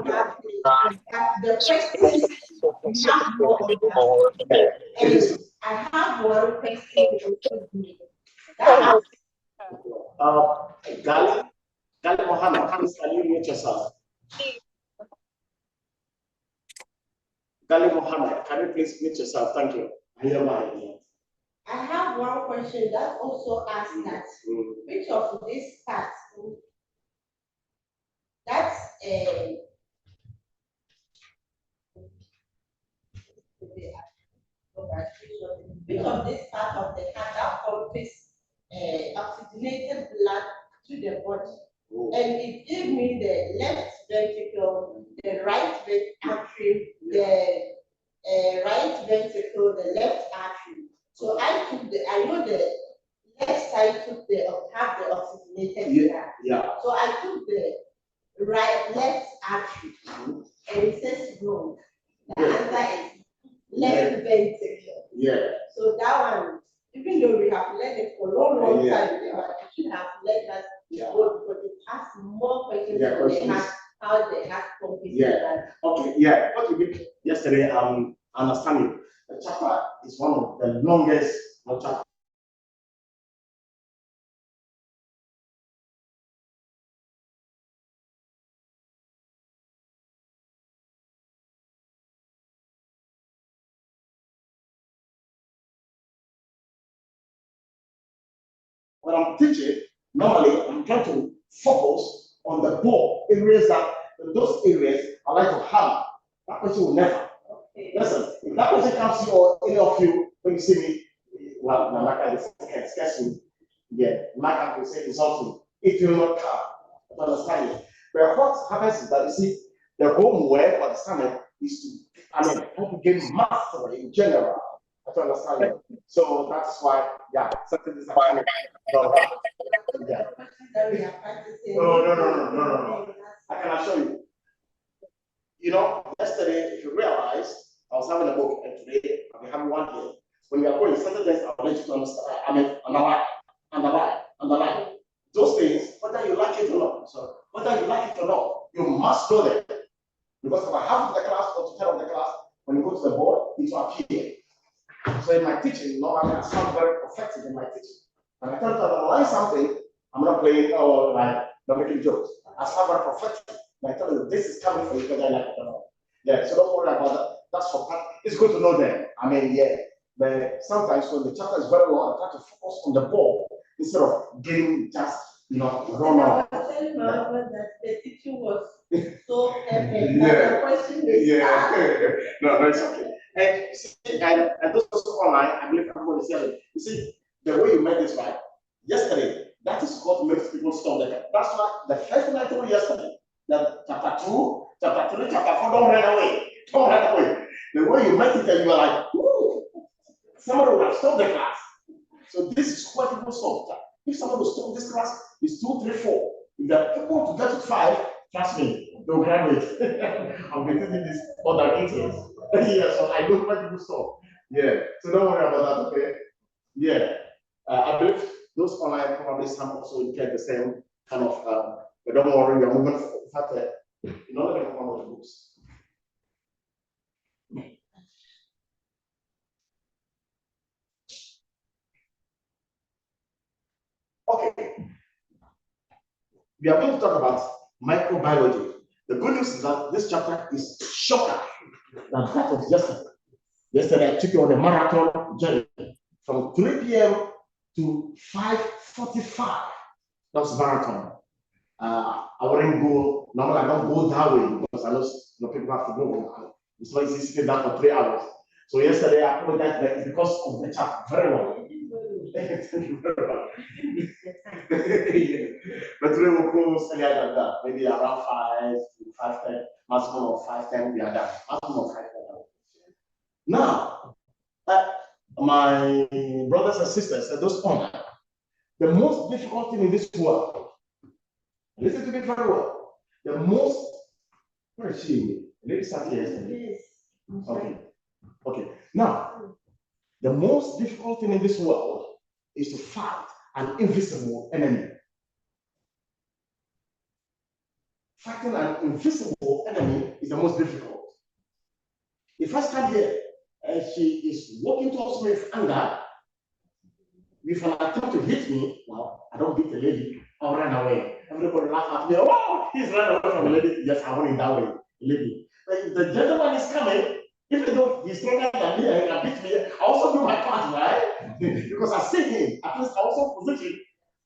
have the questions we have more of that. And I have one question with me. Gali Mohammed, please can you mute yourself? Gali Mohammed, can you please mute yourself? Thank you. I have one question that also asks that which of these parts that's which of this part of the heart that pumps oxygenated blood to the body? And it gave me the left ventricle, the right artery, the right ventricle, the left artery. So I know the left side have the oxygenated blood. Yeah. So I took the left artery, and it says wrong. The answer is left ventricle. Yeah. So that one, even though we have learned it for a long time, we should have learned that because it has more questions than they have how they have competed. Okay. Yeah. What we did yesterday, understanding the chapter is one of the longest chapters. When I'm teaching, normally I'm trying to focus on the ball areas that those areas I like to hammer. That question will never. Okay. Listen, if that question comes to you or any of you when you see me, well, Namaka is scarcely, Namaka will say something. It will not come. I understand it. But what happens is that you see, the home way for the summit is to, how to gain mastery in general. I understand it. So that's why, something is happening. No. I can assure you. Yesterday, if you realize, I was having a book, and today I'm having one here. When you are going, certain things I'll let you to understand. Underline. Those things, whether you like it or not. So, whether you like it or not, you must know them. Because about half of the class or 2/3 of the class, when you go to the board, it will appear. So in my teaching, normally I sound very prophetic in my teaching. When I tell you to underline something, I'm not playing or not making jokes. I sound very prophetic. And I tell you, this is coming for you whether I like it or not. Yeah, so don't worry about that. That's for part. It's good to know them. But sometimes when the chapter is very long, I try to focus on the ball instead of getting just, run on. I was telling my husband that the teaching was so heavy. The question is no, it's okay. And those also online, I believe everybody said it. You see, the way you made this right, yesterday, that is what makes people stop. That's why the first thing I told you yesterday, that chapter 2, chapter 3, chapter 4, don't run away. Don't run away. The way you make it, and you are like, ooh, somebody would have stopped the class. So this is why people stop. If someone will stop this class, it's 2, 3, 4. If they're able to get to 5, trust me, they'll graduate. I've been doing this more than 8 years. So I don't want people to stop. So don't worry about that, okay? I believe those online probably some also get the same kind of, but don't worry, we are moving forward. In fact, in order to come out of the books. Okay. We are going to talk about microbiology. The good news is that this chapter is shorter than that of yesterday. Yesterday, I took you on a marathon journey from 3 p.m. to 5:45. That was marathon. I wouldn't go, normally I don't go that way because I know people have to go. It's not easy sitting down for 3 hours. So yesterday, I apologize, but it's because of the chapter. Very well. Thank you very much. But today we'll close earlier than that, maybe around 5 to 5:10, maximum of 5:10, we are done. Maximum of 5:10. Now, my brothers and sisters, those online, the most difficult thing in this world, listen to me very well, the most, where is she? Lady sat here yesterday. Okay. Now, the most difficult thing in this world is to fight an invisible enemy. fighting an invisible enemy is the most difficult. If I stand here and she is walking towards me with anger, with an attempt to hit me, well, I don't beat the lady, I'll run away. Everybody laugh at me, oh, he's running away from the lady. Yes, I want him that way, lady. But if the gentleman is coming, even though he's stronger than me and can beat me, I also do my part, right? Because I see him. At least I also position.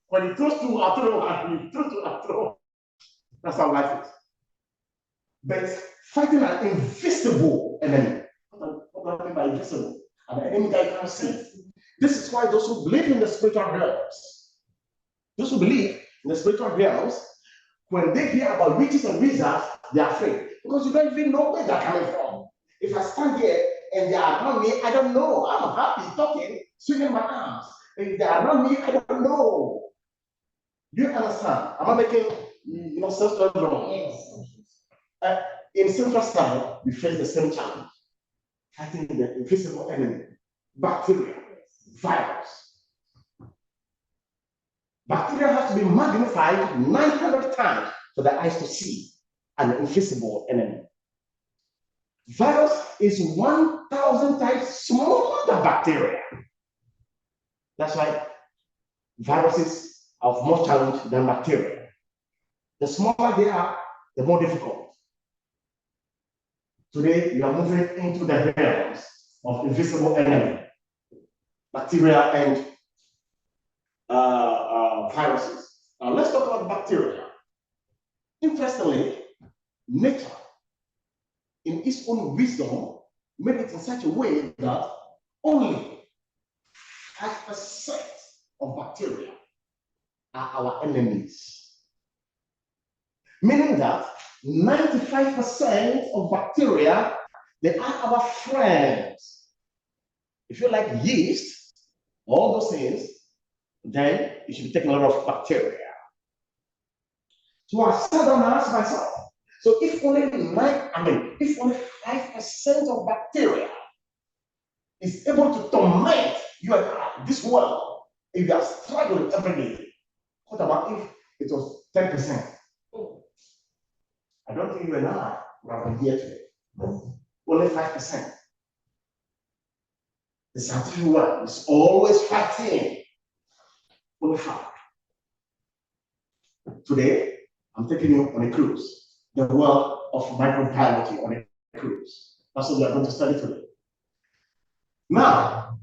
When he throws two, I throw, and he throws two, I throw. That's how life is. But fighting an invisible enemy. What do I mean by invisible? An enemy that you can't see. This is why those who believe in the spiritual realms, those who believe in the spiritual realms, when they hear about witches and wizards, they are afraid. Because you don't even know where they're coming from. If I stand here and they are around me, I don't know. I'm happy talking, swinging my arms. If they are around me, I don't know. Do you understand? Am I making self-story wrong? Yes. In Central Sterile, we face the same challenge. Fighting the invisible enemy, bacteria, virus. Bacteria has to be magnified 900 times for the eyes to see an invisible enemy. Virus is 1,000 times smaller than bacteria. That's why viruses are more challenge than bacteria. The smaller they are, the more difficult. Today, we are moving into the realms of invisible enemy, bacteria and viruses. Now, let's talk about bacteria. Interestingly, nature, in its own wisdom, made it in such a way that only 5% of bacteria are our enemies. Meaning that 95% of bacteria, they are our friends. If you like yeast, all those things, then you should be taking a lot of bacteria. So I sat down and asked myself, so if only 5% of bacteria is able to torment you and I, this world, if you are struggling every day, what about if it was 10%? I don't think you and I would have been here today. Only 5%. The scientific world is always fighting. Only 5. Today, I'm taking you on a cruise. The world of microbiology on a cruise. That's what we are going to study today. Now,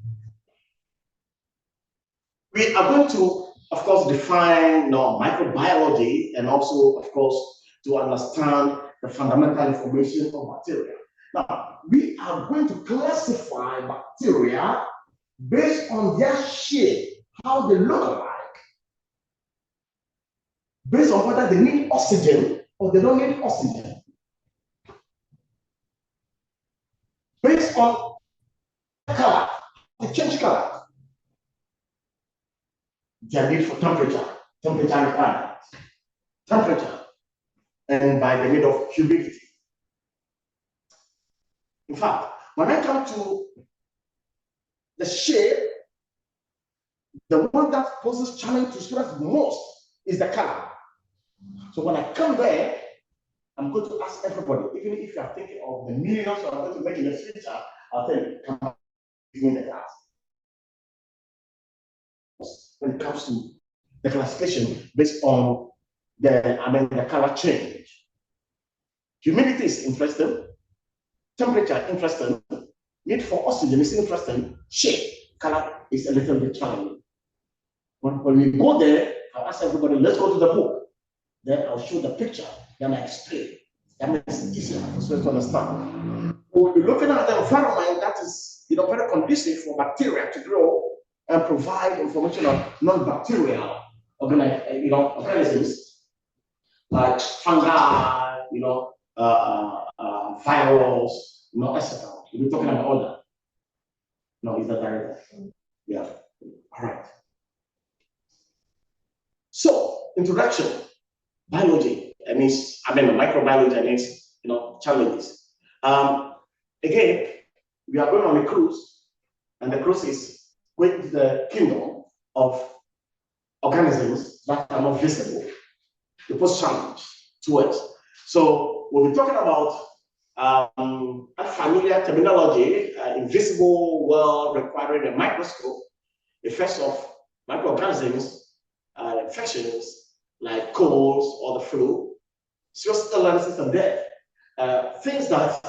we are going to, of course, define microbiology and also, of course, to understand the fundamental information of bacteria. Now, we are going to classify bacteria based on their shape, how they look like, based on whether they need oxygen or they don't need oxygen, based on color, they change color, their need for temperature requirements, temperature, and by the need of humidity. In fact, when I come to the shape, the one that poses challenge to students most is the color. So when I come there, I'm going to ask everybody, even if you are thinking of the millions I'm going to make in the future, I'll tell you, come on, give me the class. When it comes to the classification based on the color change. Humidity is interesting, temperature interesting, need for oxygen is interesting, shape, color is a little bit challenging. When we go there, I'll ask everybody, let's go to the book. Then I'll show the picture, then I explain. That makes it easier for students to understand. We'll be looking at the environment that is very conducive for bacteria to grow and provide information on non-bacterial organisms like fungi, virus, etc. We'll be talking about all that. No, is that direct? Yeah. All right. So, introduction, biology, microbiology and its challenges. Again, we are going on a cruise, and the cruise is going to the kingdom of organisms that are not visible. The first challenge to us. So we'll be talking about unfamiliar terminology, invisible world requiring a microscope, effects of microorganisms, infections like colds or the flu, serious illnesses and death, things that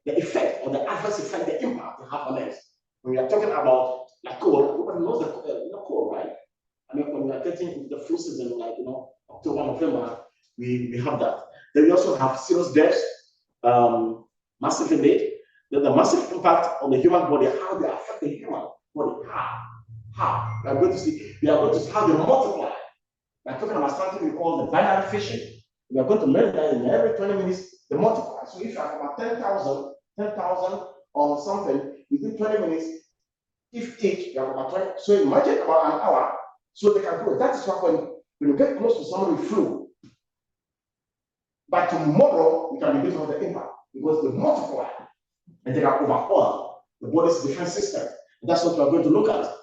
the effect or the adverse effect, the impact they have on us. When we are talking about like cold, everybody knows the cold, right? I mean, when we are getting into the flu season, like October, November, we have that. Then we also have serious deaths, massive death. Then the massive impact on the human body, how they affect the human body. How? We are going to see how they multiply. We are talking about something we call the binary fission. We are going to learn that in every 20 minutes they multiply. So if you have about 10,000 on something within 20 minutes, if each you have about 20, so imagine about an hour, so they can grow. That is why when you get close to somebody with flu, by tomorrow you can begin to have the impact because they multiply and they can overhaul the body's defense system. And that's what we are going to look at.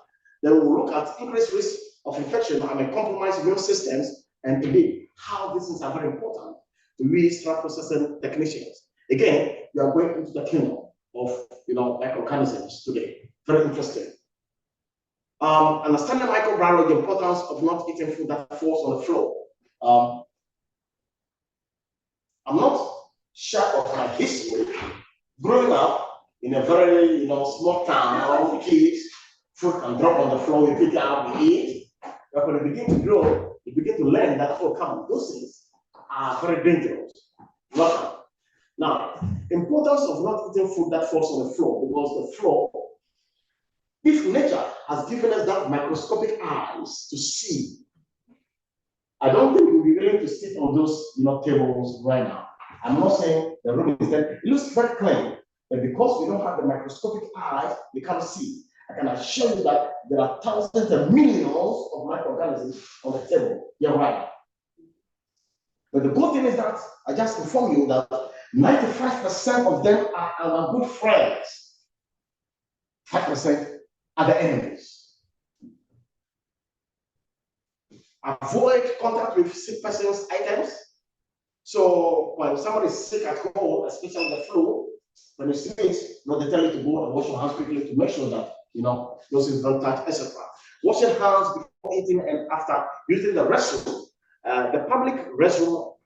Then we will look at increased risk of infection and compromised immune systems, and indeed how these things are very important to we sterile processing technicians. Again, we are going into the kingdom of microorganisms today. Very interesting. Understanding microbiology, the importance of not eating food that falls on the floor. I'm not sure of my history. Growing up in a very small town, all the kids, food can drop on the floor, we pick it up, we eat. But when you begin to grow, you begin to learn that, oh, come on, those things are very dangerous. Now, importance of not eating food that falls on the floor, because the floor, if nature has given us that microscopic eyes to see, I don't think we'll be willing to sit on those tables right now. I'm not saying the room is dead. It looks very clean, but because we don't have the microscopic eyes, we can't see. I can assure you that there are thousands and millions of microorganisms on the table here right now. But the good thing is that I just inform you that 95% of them are our good friends. 5% are the enemies. Avoid contact with sick person's items. So when somebody is sick at home, especially the flu, when you sneeze, they tell you to go and wash your hands quickly to make sure that those things don't touch, etc. Washing hands before eating and after using the restroom. The public restroom,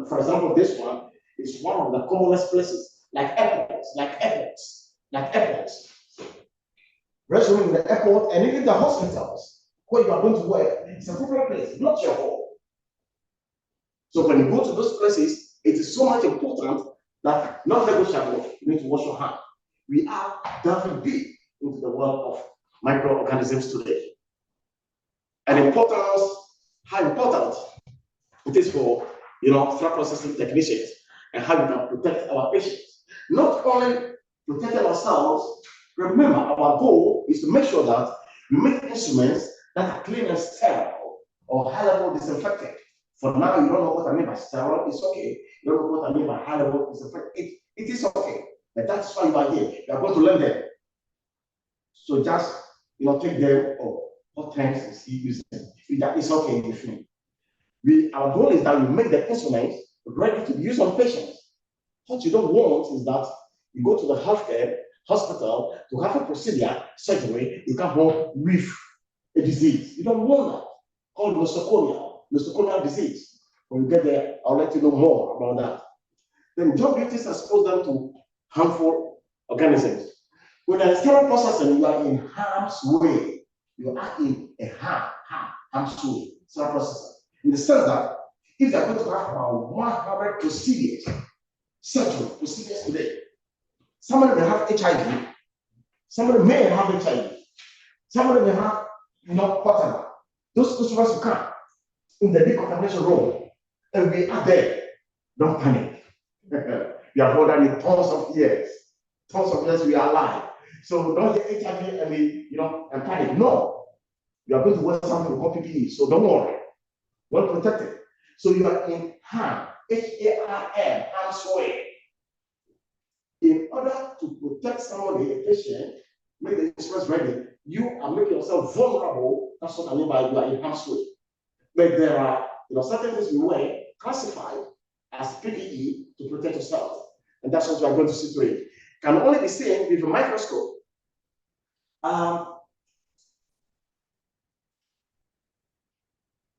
for example, this one is one of the commonest places, like airports. Restroom in the airport and even the hospitals where you are going to work. It's a popular place, not your home. So when you go to those places, it is so much important that not negotiable, you need to wash your hands. We are delving deep into the world of microorganisms today. And how important it is for sterile processing technicians and how we can protect our patients. Not only protecting ourselves, remember our goal is to make sure that we make instruments that are clean and sterile or high-level disinfectant. For now, you don't know what I mean by sterile, it's okay. You don't know what I mean by high-level disinfectant, it is okay. But that's why you are here. You are going to learn them. So just take them what terms is he using. It's okay with me. Our goal is that we make the instruments ready to be used on patients. What you don't want is that you go to the hospital to have a procedure, surgery, you come home with a disease. You don't want that. Called nosocomial disease. When you get there, I'll let you know more about that. Then job duties expose them to harmful organisms. When you're in sterile processing, you are in harm's way. You are in a harm's way, sterile processing. In the sense that if they're going to have about 100 surgery procedures today, somebody may have HIV, somebody may have HIV, somebody may have whatever. Those customers who come in the decontamination room, and we are there. Don't panic. We have more than tons of years we are alive. So don't get HIV and panic. No, you are going to wear something called PPE. So don't worry. Well protected. So you are in harm, HARM, harm's way. In order to protect somebody, a patient, make the instruments ready, you are making yourself vulnerable. That's what I mean by you are in harm's way. But there are certain things we wear classified as PPE to protect yourself. And that's what we are going to see today. Can only be seen with a microscope.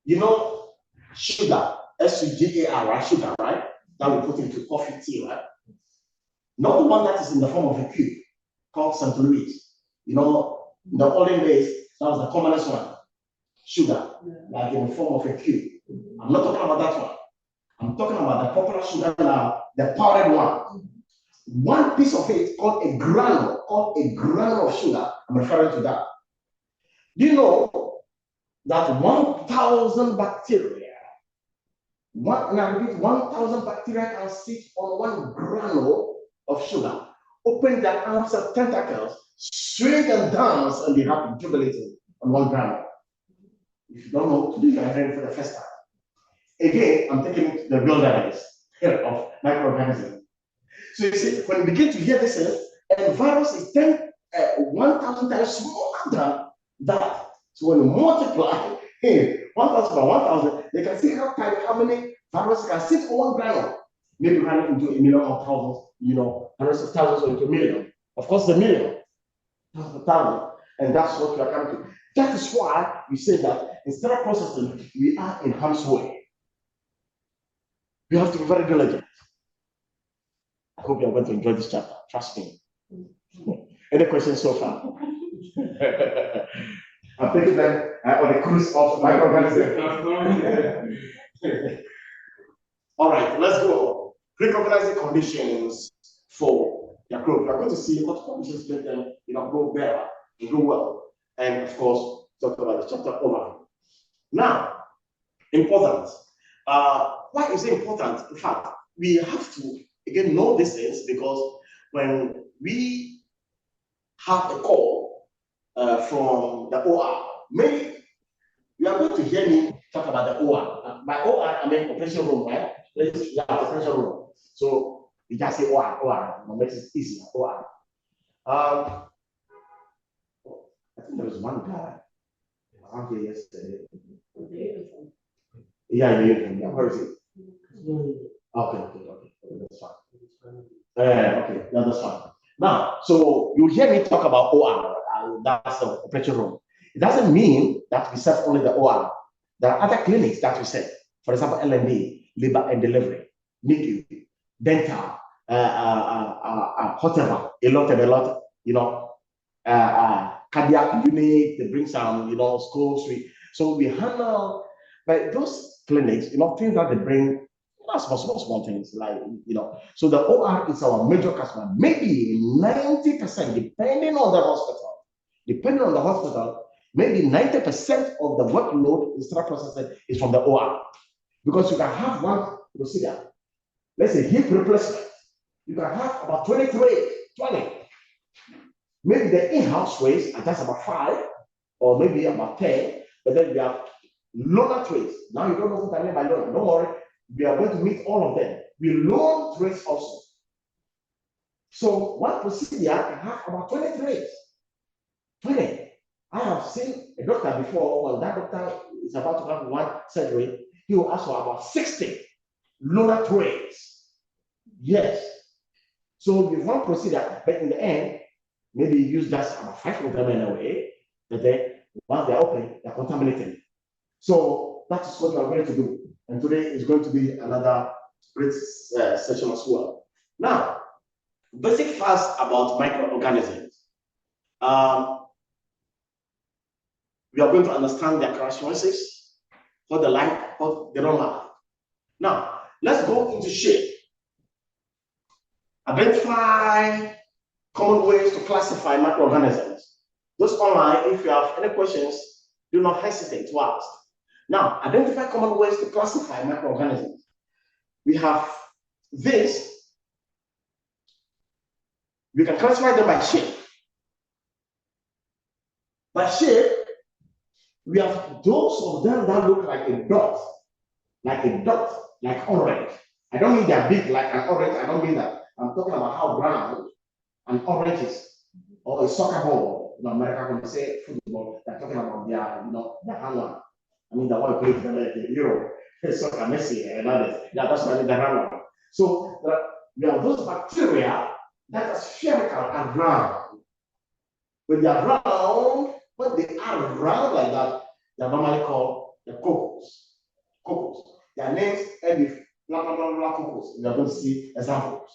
You know, sugar, S-U-G-A-R, right? Sugar, right? That we put into coffee, tea, right? Not the one that is in the form of a cube called St. Louis. You know, in the olden days, that was the commonest one. Sugar, like in the form of a cube. I'm not talking about that one. I'm talking about the popular sugar now, the powdered one. One piece of it called a granule of sugar. I'm referring to that. Do you know that 1,000 bacteria, and I repeat, 1,000 bacteria can sit on one granule of sugar, open their arms and tentacles, swing and dance, and be happy, jubilating on one granule? If you don't know, today you are hearing for the first time. Again, I'm taking the wilderness of microorganisms. So you see, when you begin to hear this, a virus is 1,000 times smaller than that. So when you multiply 1,000 by 1,000, they can see how many viruses can sit on one granule. Maybe running into a million or thousands, you know, hundreds of thousands or into a million. Of course, a million, thousands, and that's what we are coming to. That is why we say that instead of processing, we are in harm's way. We have to be very diligent. I hope you are going to enjoy this chapter. Trust me. Any questions so far? I'm taking them on a cruise of microorganisms. All right, let's go. Recognize the conditions for their growth. We are going to see what conditions make them, grow better and grow well. And of course, talk about the chapter over. Now, importance. Why is it important? In fact, we have to again know these things because when we have a call from the OR, maybe you are going to hear me talk about the OR. By OR, I mean operation room, right? Yeah, operation room. So we just say OR, it makes it easier. OR. I think there was one guy around here yesterday. Yeah, where is it? Okay, that's fine. Okay, that's fine. Now, so you hear me talk about OR, that's the operation room. It doesn't mean that we serve only the OR. There are other clinics that we serve. For example, L&D, labor and delivery, NICU, dental, whatever, a lot, cardiac unit, they bring some, schools. So we handle, but those clinics, things that they bring, not small things like, so the OR is our major customer, maybe 90%, depending on the hospital, maybe 90% of the workload in sterile processing is from the OR. Because you can have one procedure, let's say hip replacement, you can have about 20. Maybe the in-house trays are just about 5, or maybe about 10, but then you have loaner trays. Now you don't know what I mean by loaner. Don't worry, we are going to meet all of them. We loan trays also. So one procedure can have about 20 trays. 20. I have seen a doctor before, when that doctor is about to have one surgery, he will ask for about 60 loaner trays. Yes. So with one procedure, but in the end, maybe you use just about 5 of them in a way, but then once they're open, they're contaminated. So that is what we are going to do. And today is going to be another great session as well. Now, basic facts about microorganisms. We are going to understand their characteristics, what they like, what they don't like. Now, let's go into shape. Identify common ways to classify microorganisms. Those online, if you have any questions, do not hesitate to ask. Now, identify common ways to classify microorganisms. We have this. We can classify them by shape. By shape, we have those of them that look like a dot, like orange. I don't mean they're big like an orange, I don't mean that. I'm talking about how brown an orange is, or a soccer ball. In America, when they say football, they're talking about their hand one. I mean, the one who plays in Europe, soccer, Messi, and others. Yeah, that's why the hand one. So we have those bacteria that are spherical and round. When they are round, when they are round like that, they are normally called the coccus. Coccus. Their names end with blah blah blah blah coccus. We are going to see examples.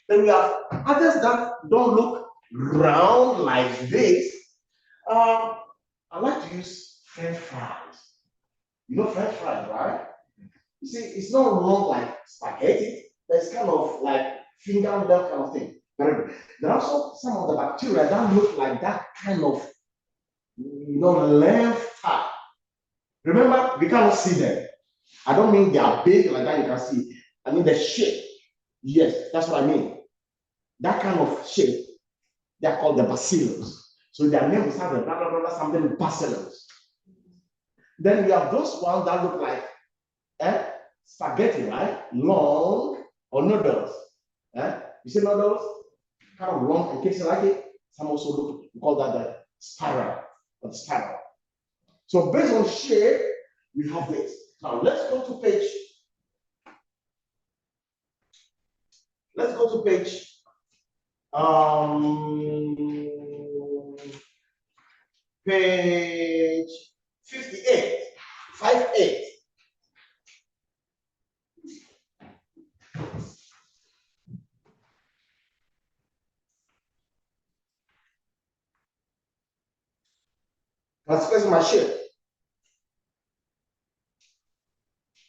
Then we have others that don't look round like this. I like to use French fries. You know French fries, right? You see, it's not long like spaghetti, but it's kind of like finger that kind of thing. But there are also some of the bacteria that look like that kind of, length type. Remember, we cannot see them. I don't mean they are big like that, you can see. I mean the shape. Yes, that's what I mean. That kind of shape, they are called the bacillus. So their name is having blah, blah, blah, blah, something bacillus. Then we have those ones that look like spaghetti, right? Long, or noodles. You see noodles? Kind of long and cakes like it. Some also look, we call that the spiral, or the spiral. So based on shape, we have this. Now let's go to page. Page 58, 58. That's my shape.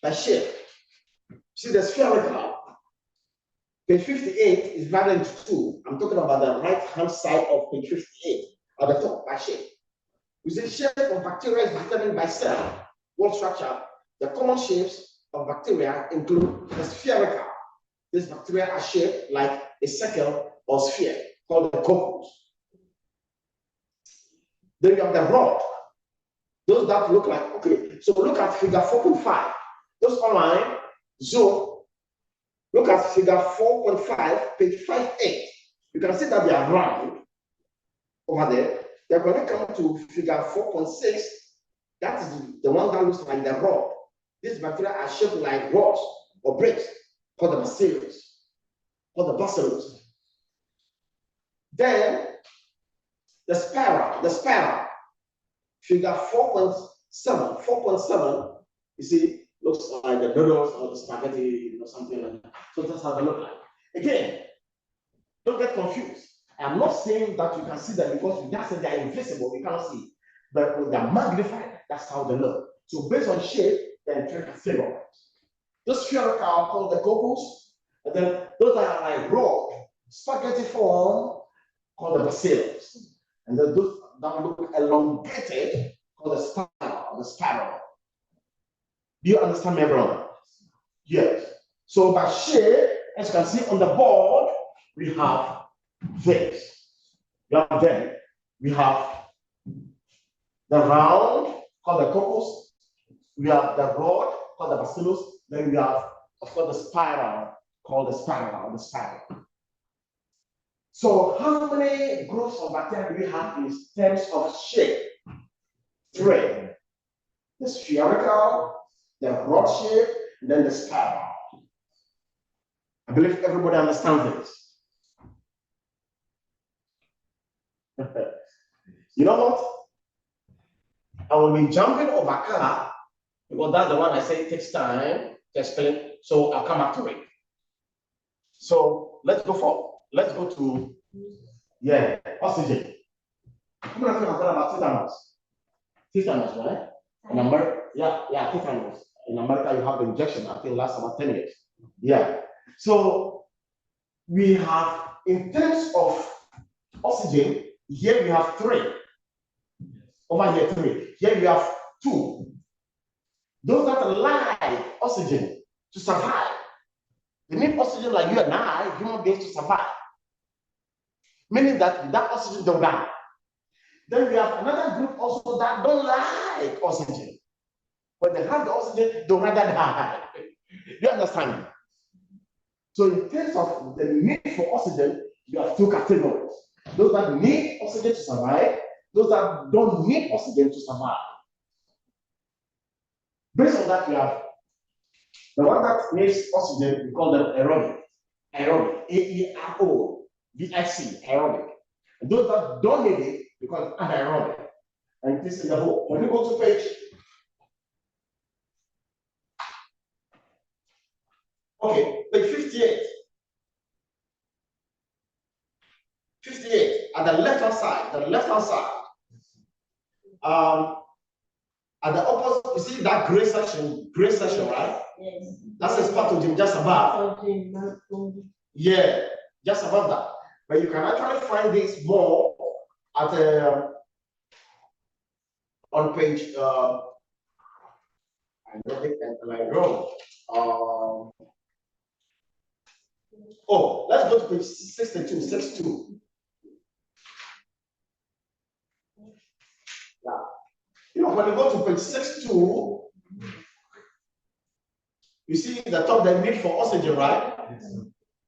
My shape. See the spherical. Page 58 is divided into two. I'm talking about the right-hand side of page 58 at the top, by shape. We say shape of bacteria is determined by cell wall structure. The common shapes of bacteria include the spherical. These bacteria are shaped like a circle or sphere called the coccus. Then you have the rod. Those that look like, okay, so look at figure 4.5. Those online, zoom. Look at figure 4.5, page 58. You can see that they are round over there. They're going to come to figure 4.6. That is the one that looks like the rod. These bacteria are shaped like rods or bricks called the bacillus. Then the spiral. Figure 4.7, you see, looks like the noodles or the spaghetti, something like that. So that's how they look like. Again, don't get confused. I'm not saying that you can see them because we just said they are invisible, you cannot see. But when they're magnified, that's how they look. So based on shape, they're in figure. Those spherical are called the coccus, and then those are like raw, spaghetti form, called the bacillus. And then those that look elongated, called the spiral. Do you understand me, everyone? Yes. So by shape, as you can see on the board, we have this. We have the round, called the coccus. We have the rod, called the bacillus. Then we have, of course, the spiral, called the spiral. So how many groups of bacteria do we have in terms of shape? 3. The spherical, the rod shape, and then the spiral. I believe everybody understands this. You know what? I will be jumping over car because that's the one I say takes time to explain. So I'll come back to it. So let's go forward. Let's go to oxygen. How many of you have heard about tetanus? Tetanus, right? In America, tetanus. In America, you have the injection. I think lasts about 10 years. Yeah. So we have, in terms of oxygen, here we have 3. Over here 3. Here we have 2. Those that like oxygen to survive. They need oxygen like you and I, human beings, to survive. Meaning that without oxygen, they'll die. Then we have another group also that don't like oxygen. When they have the oxygen, they'll rather die. You understand me? So in terms of the need for oxygen, you have 2 categories. Those that need oxygen to survive, those that don't need oxygen to survive. Based on that, we have The one that needs oxygen, we call them aerobic. Aerobic, A-E-R-O-B-I-C, aerobic. And those that don't need it, we call it anaerobic. And this is the whole. When you go to page, okay, page 58. 58, at the left-hand side, at the opposite, you see that gray section, right? Yes. That's a pathogen just above. Yeah, just above that. But you can actually find this more at on page oh, let's go to page 62. Yeah. You know, when you go to page 62, you see the top the need for oxygen, right?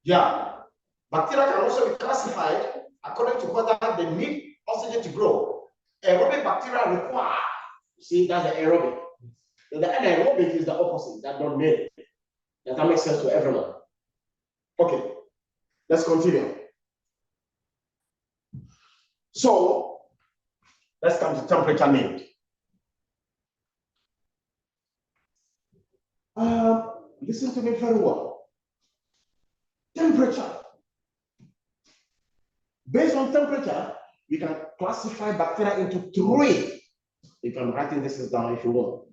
Yeah. Bacteria can also be classified according to whether they need oxygen to grow. Aerobic bacteria require, you see, that's the aerobic. The anaerobic is the opposite, that don't need it. Does that make sense to everyone? Okay, let's continue. So, let's come to temperature need. Listen to me very well. Temperature. Based on temperature, we can classify bacteria into 3. You can write this down if you want.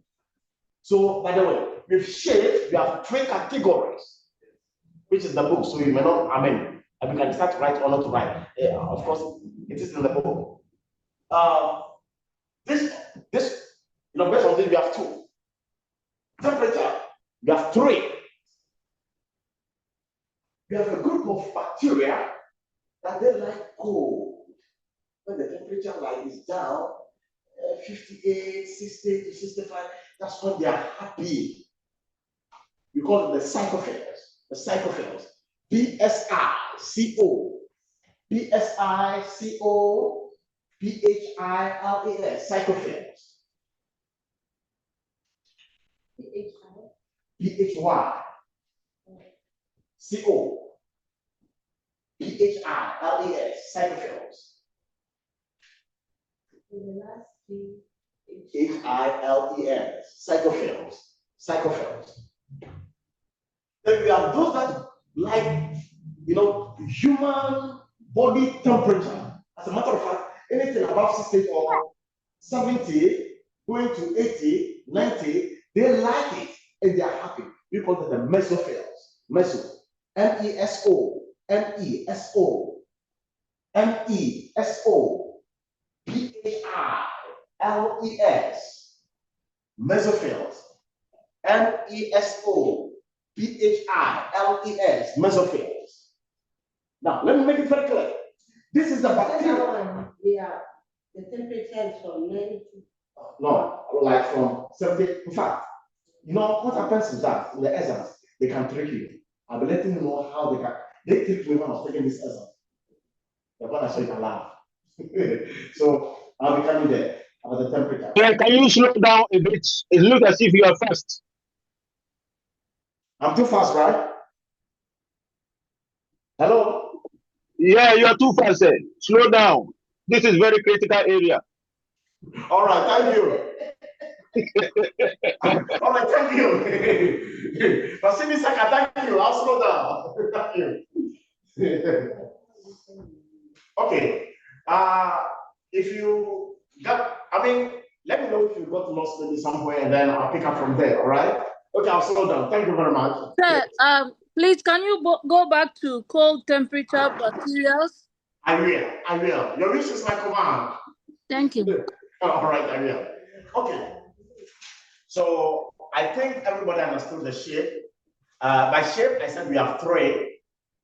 So, by the way, with shape, we have 3 categories, which is the book. So you may not, you can start to write or not to write. Of course, it is in the book. This, you know, based on this, we have 2. Temperature, we have 3. We have a group of bacteria that they like cold. When the temperature like is down, 58, 60 to 65, that's when they are happy. We call it the psychophils. The psychophils. B-S-I-C-O. B-S-I-C-O. P-H-I-L-A-S. Psychophils. P-H-Y. C-O. P-H-I-L-A-S. Psychophils. H-I-L-E-S. Psychophils. Psychophils. Then we have those that like, you know, human body temperature. As a matter of fact, anything above 60 or 70, going to 80, 90, they like it and they are happy. We call them the mesophils. Meso. M-E-S-O. M-E-S-O. M-E-S-O. P-H-I-L-E-S. Mesophils. M-E-S-O. P-H-I-L-E-S. Mesophils. Now, let me make it very clear. This is the bacteria. Yeah, the temperature is from 90. No, like from 70. In fact, you know what happens is that in the exams, they can trick you. I'll be letting you know how they can. They tricked me when I was taking this exam. They're going to show you can laugh. So I'll be coming there about the temperature. Yeah, can you slow down a bit? It looks as if you are fast. I'm too fast, right? Hello? Yeah, you are too fast. Slow down. This is very critical area. All right, thank you. All right, thank you. Vasily Saka, thank you. I'll slow down. Thank you. Okay. If you got, let me know if you got lost maybe somewhere and then I'll pick up from there, all right? Okay, I'll slow down. Thank you very much. Sir, please, can you go back to cold temperature bacteria? I will. Your wish is my command. Thank you. All right, I will. Okay. So I think everybody understood the shape. By shape, I said we have 3.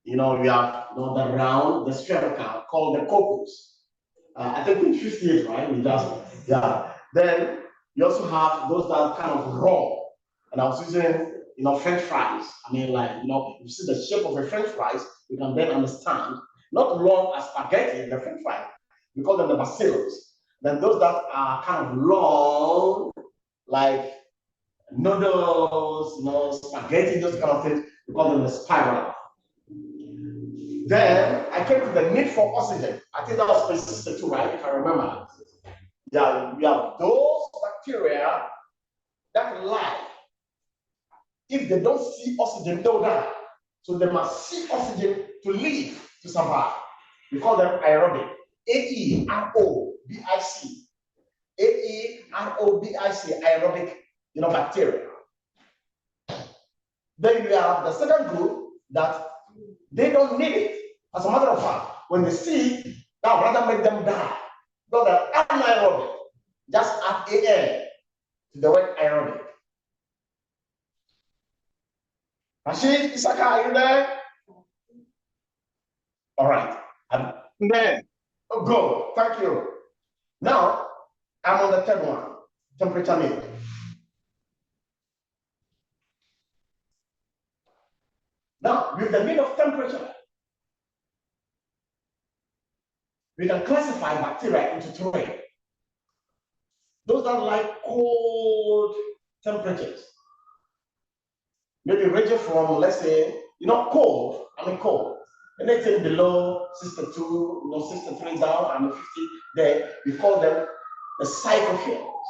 You know, we have the round, the spherical, called the coccus. I think we 58, right? We just, yeah. Then you also have those that are kind of raw. And I was using, French fries. You see the shape of a French fries, you can then understand. Not long as spaghetti, the French fries. We call them the bacillus. Then those that are kind of long, like noodles, spaghetti, those kind of things. We call them the spiral. Then I came to the need for oxygen. I think that was page 62, right? If I remember. Yeah, we have those bacteria that live. If they don't see oxygen, they'll die. So they must see oxygen to live, to survive. We call them aerobic. A-E-R-O-B-I-C. A-E-R-O-B-I-C, aerobic, bacteria. Then you have the second group that they don't need it. As a matter of fact, when they see it, that would rather make them die. Because they're anaerobic. Just add A-N to the word aerobic. Rashid, Isaka, are you there? All right. I'm there. Oh, good. Thank you. Now, I'm on the third one. Temperature mean. Now, with the mean of temperature, we can classify bacteria into three. Those that like cold temperatures, maybe ranging from, let's say, cold, cold. Anything below 62, 63 down, 50 there, we call them the psychophiles.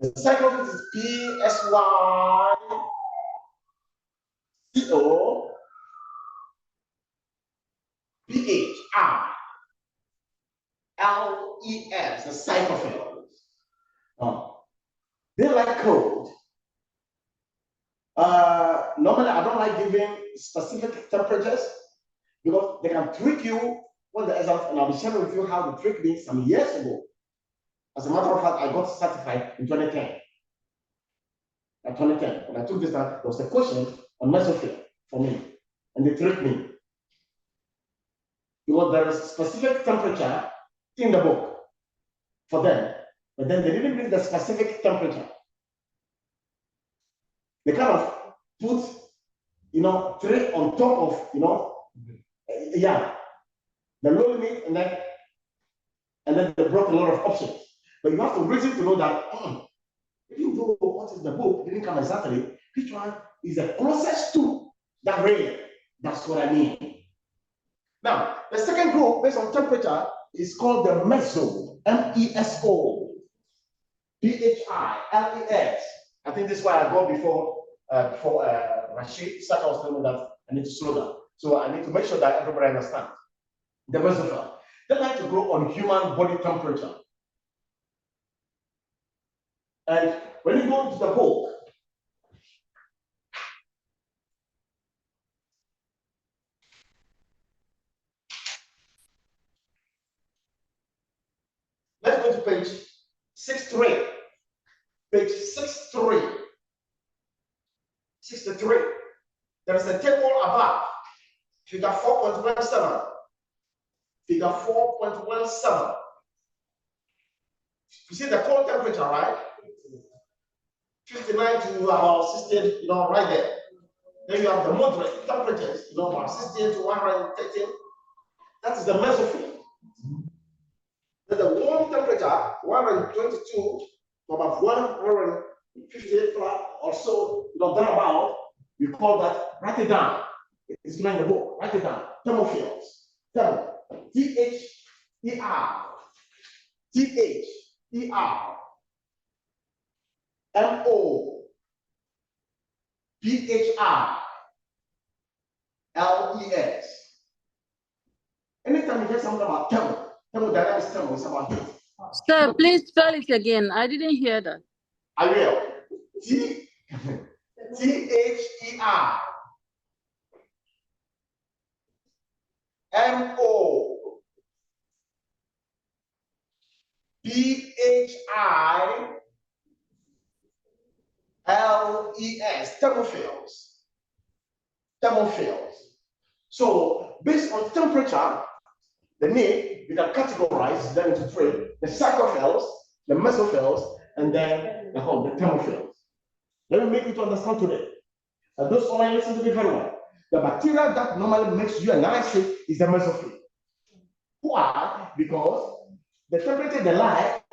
The psychophiles is P-S-Y-C-O-P-H-I-L-E-S, the psychophiles. They like cold. Normally, I don't like giving specific temperatures because they can trick you with the exams, and I'll be sharing with you how they tricked me some years ago. As a matter of fact, I got certified in 2010. In 2010, when I took this down, there was a question on mesosphere for me, and they tricked me. Because there is a specific temperature in the book for them, but then they didn't give the specific temperature. They kind of put, 3 on top of, the low limit, and then they brought a lot of options. But you have to reason to know that, even though what is the book didn't come exactly, which one is the closest to that range? That's what I mean. Now, the second group based on temperature is called the meso, M-E-S-O, P-H-I-L-E-S. I think this is why I go before Rashid Saka was telling me that I need to slow down. So I need to make sure that everybody understands. The mesophile. They like to grow on human body temperature. And when you go into the book, let's go to page 63. Page 63. 63. There is a table above. Figure 4.17. Figure 4.17. You see the core temperature, right? 59 to about 60, right there. Then you have the moderate temperatures, about 60 to 113. That is the mesosphere. Then the warm temperature, 122 to about 158 or so, thereabout. We call that, write it down. It's not in the book, write it down. Thermophiles. Thermo. T-H-E-R. T-H-E-R. M-O-P-H-I-L-E-S. Anytime you hear something about thermodynamics, it's about heat. Sir, please spell it again. I didn't hear that. I will. T-H-E-R. M-O-P-H-I-L-E-S. Thermophiles. So, based on temperature, the name, we can categorize them into three: the psychophiles, the mesophils, and then the thermophiles. Let me make you to understand today. And those online listen to me very well. The bacteria that normally makes you and I sick is the mesophil. Why? Because the temperature they like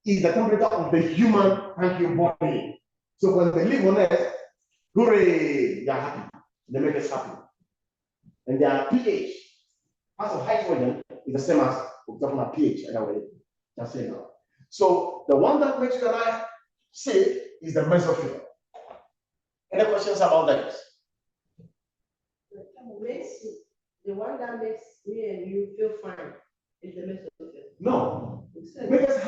is the temperature of the human body. So when they live on Earth, hooray, they are happy. They make us happy. And their pH, as of hydrogen, is the same as we're talking about pH. Anyway, just say now. So the one that makes you and I sick is the mesophyll. Any questions about that? The one that makes me and you feel fine is the mesophyll. No, because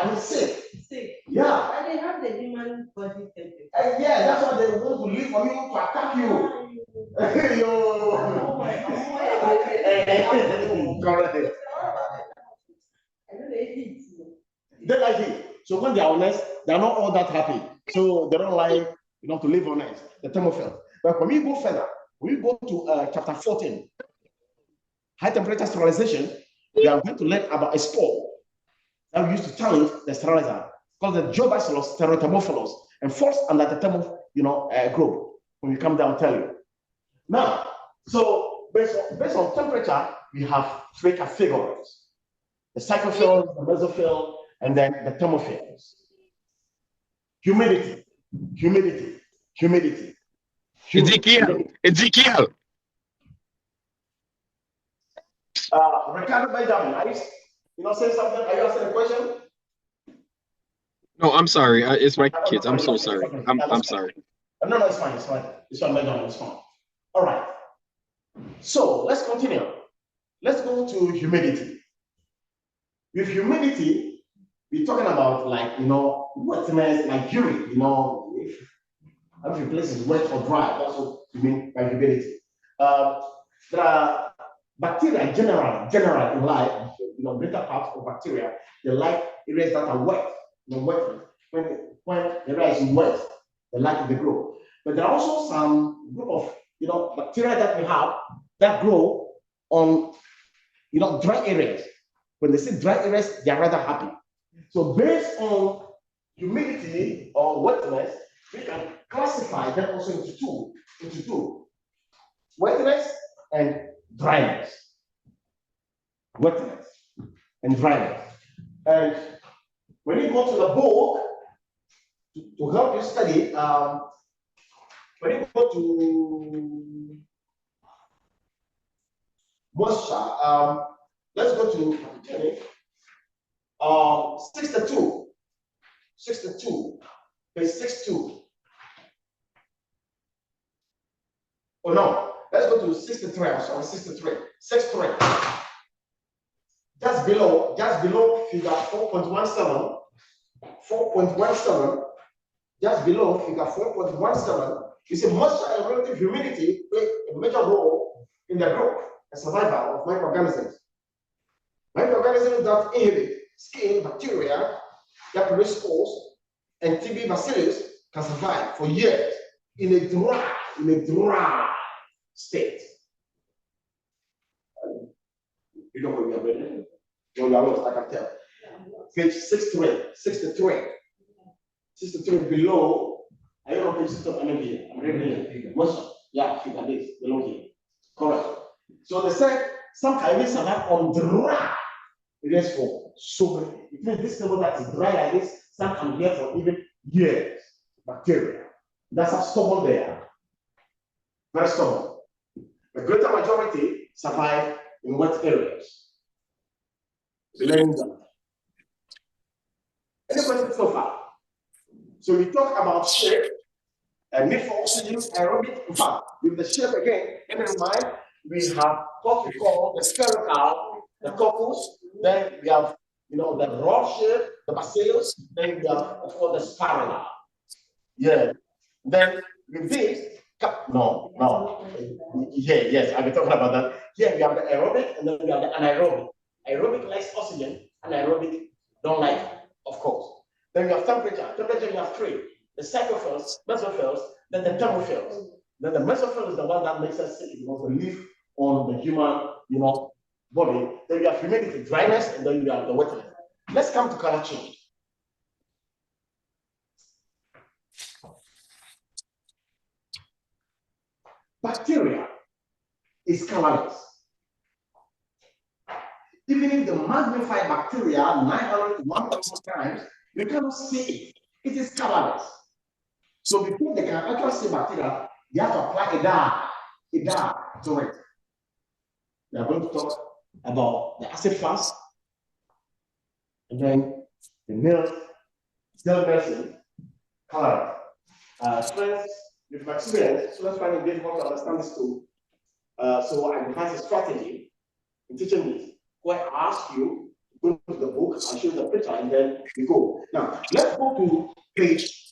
I'm sick. Sick. Yeah. And they have the human body temperature. Yeah, that's why they want to live for you to attack you. Correct. They like it. So when they are honest, they are not all that happy. So they don't like, to live honest, the thermophil. But when we go further, we go to chapter 14, high temperature sterilization, we are going to learn about a spore that we use to challenge the sterilizer called the Jobacillus stereothermophilus and falls under the thermo, group. When we come down, I'll tell you. Now, so based on temperature, we have three categories: the cyclophils, the mesophil, and then the thermophils. Humidity. Ezekiel. Ricardo Benjamin, are you saying something? Are you asking a question? No, I'm sorry. It's my kids. I'm so sorry. I'm sorry. No, it's fine. It's fine. It's fine, Benjamin. It's fine. All right. So let's continue. Let's go to humidity. With humidity, we're talking about wetness, like urine. If your place is wet or dry, that's what you mean by humidity. There are bacteria, general in life, greater parts of bacteria, they like areas that are wet, wetness. When the area is wet, they like the grow. But there are also some group of bacteria that we have that grow on dry areas. When they see dry areas, they are rather happy. So based on humidity or wetness, we can classify them also into two: wetness and dryness. Wetness and dryness. And when you go to the book to help you study, when you go to moisture, let's go to 62, page 62. Oh no, let's go to 63. I'm sorry, 63. 63. Just below figure 4.17. 4.17. Just below figure 4.17. You see, moisture and relative humidity play a major role in the growth and survival of microorganisms. Microorganisms that inhibit skin bacteria that produce spores and TB bacillus can survive for years in a dry state. You know where we are ready? You are lost, I can tell. Page 63 below. I don't know page 63. I'm reading here. Yeah, figure this below here. Correct. So they said some can even survive on dry areas for so many. It means this table that is dry like this, some can be here for even years. Bacteria. That's how stubborn they are. Very stubborn. The greater majority survive in wet areas. Any questions so far? So we talk about shape and need for oxygen aerobic. In fact, with the shape again, keep in mind, we have what we call the spherical, the corpus, then we have the rod shape, the bacillus, then we have of course the spiral. Yeah. Then with this, yes, I'll be talking about that. Here we have the aerobic and then we have the anaerobic. Aerobic likes oxygen, anaerobic don't like, of course. Then we have temperature. Temperature we have three: the cyclophils, mesophils, then the thermophils. Then the mesophil is the one that makes us sick because we live on the human, body. Then we have humidity, dryness, and then we have the wetness. Let's come to color change. Bacteria is colorless. Even if the magnified bacteria 900 to 1,000 times, you cannot see it. It is colorless. So before they can actually see bacteria, you have to apply a dye to it. We are going to talk about the acid fast, and then the milk, cell medicine, color. Friends, with my experience, so that's why it's difficult to understand this too. So I devised a strategy in teaching this, where I ask you to go to the book, I'll show you the picture, and then we go. Now, let's go to page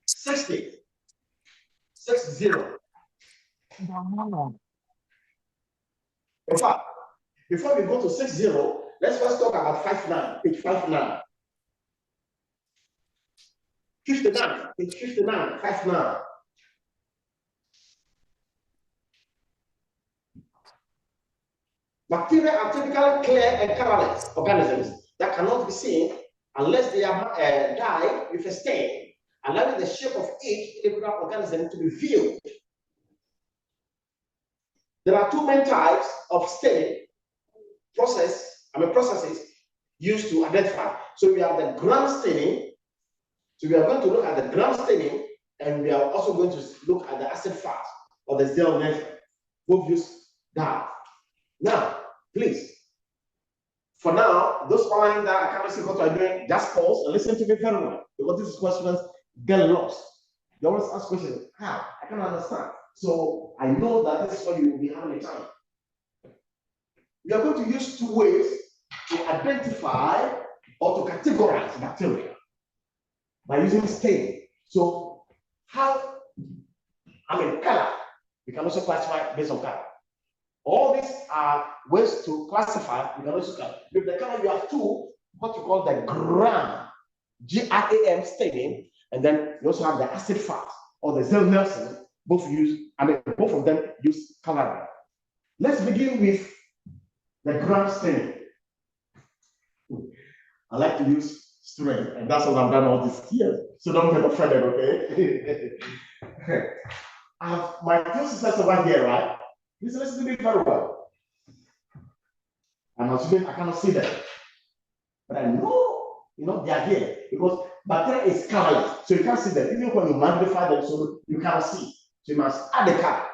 60. 60. In fact, before we go to 60, let's first talk about 59, page 59. 59, page 59, 59. Bacteria are typically clear and colorless organisms that cannot be seen unless they are dyed with a stain, allowing the shape of each individual organism to be viewed. There are two main types of staining processes used to identify. So we have the gram staining. So we are going to look at the gram staining, and we are also going to look at the acid fast or the sterile method. Both use that. Now, please, for now, those online that I cannot see what I'm doing, just pause and listen to me very well, because this is questions get lost. They always ask questions, how? I cannot understand. So I know that this is what you will be having a time. We are going to use two ways to identify or to categorize bacteria by using stain. So how, color, we can also classify based on color. All these are ways to classify. You can also classify. With the color, you have two, what you call the gram, GRAM staining, and then you also have the acid fast or the Zell-Nelson. Both of them use coloring. Let's begin with the gram staining. I like to use string, and that's what I've done all these years. So don't get offended, okay? I have my two sisters over here, right? Please listen to me very well. I'm assuming I cannot see them, but I know, they are here because bacteria is colorless, so you can't see them. Even when you magnify them, so you cannot see. So you must add the color.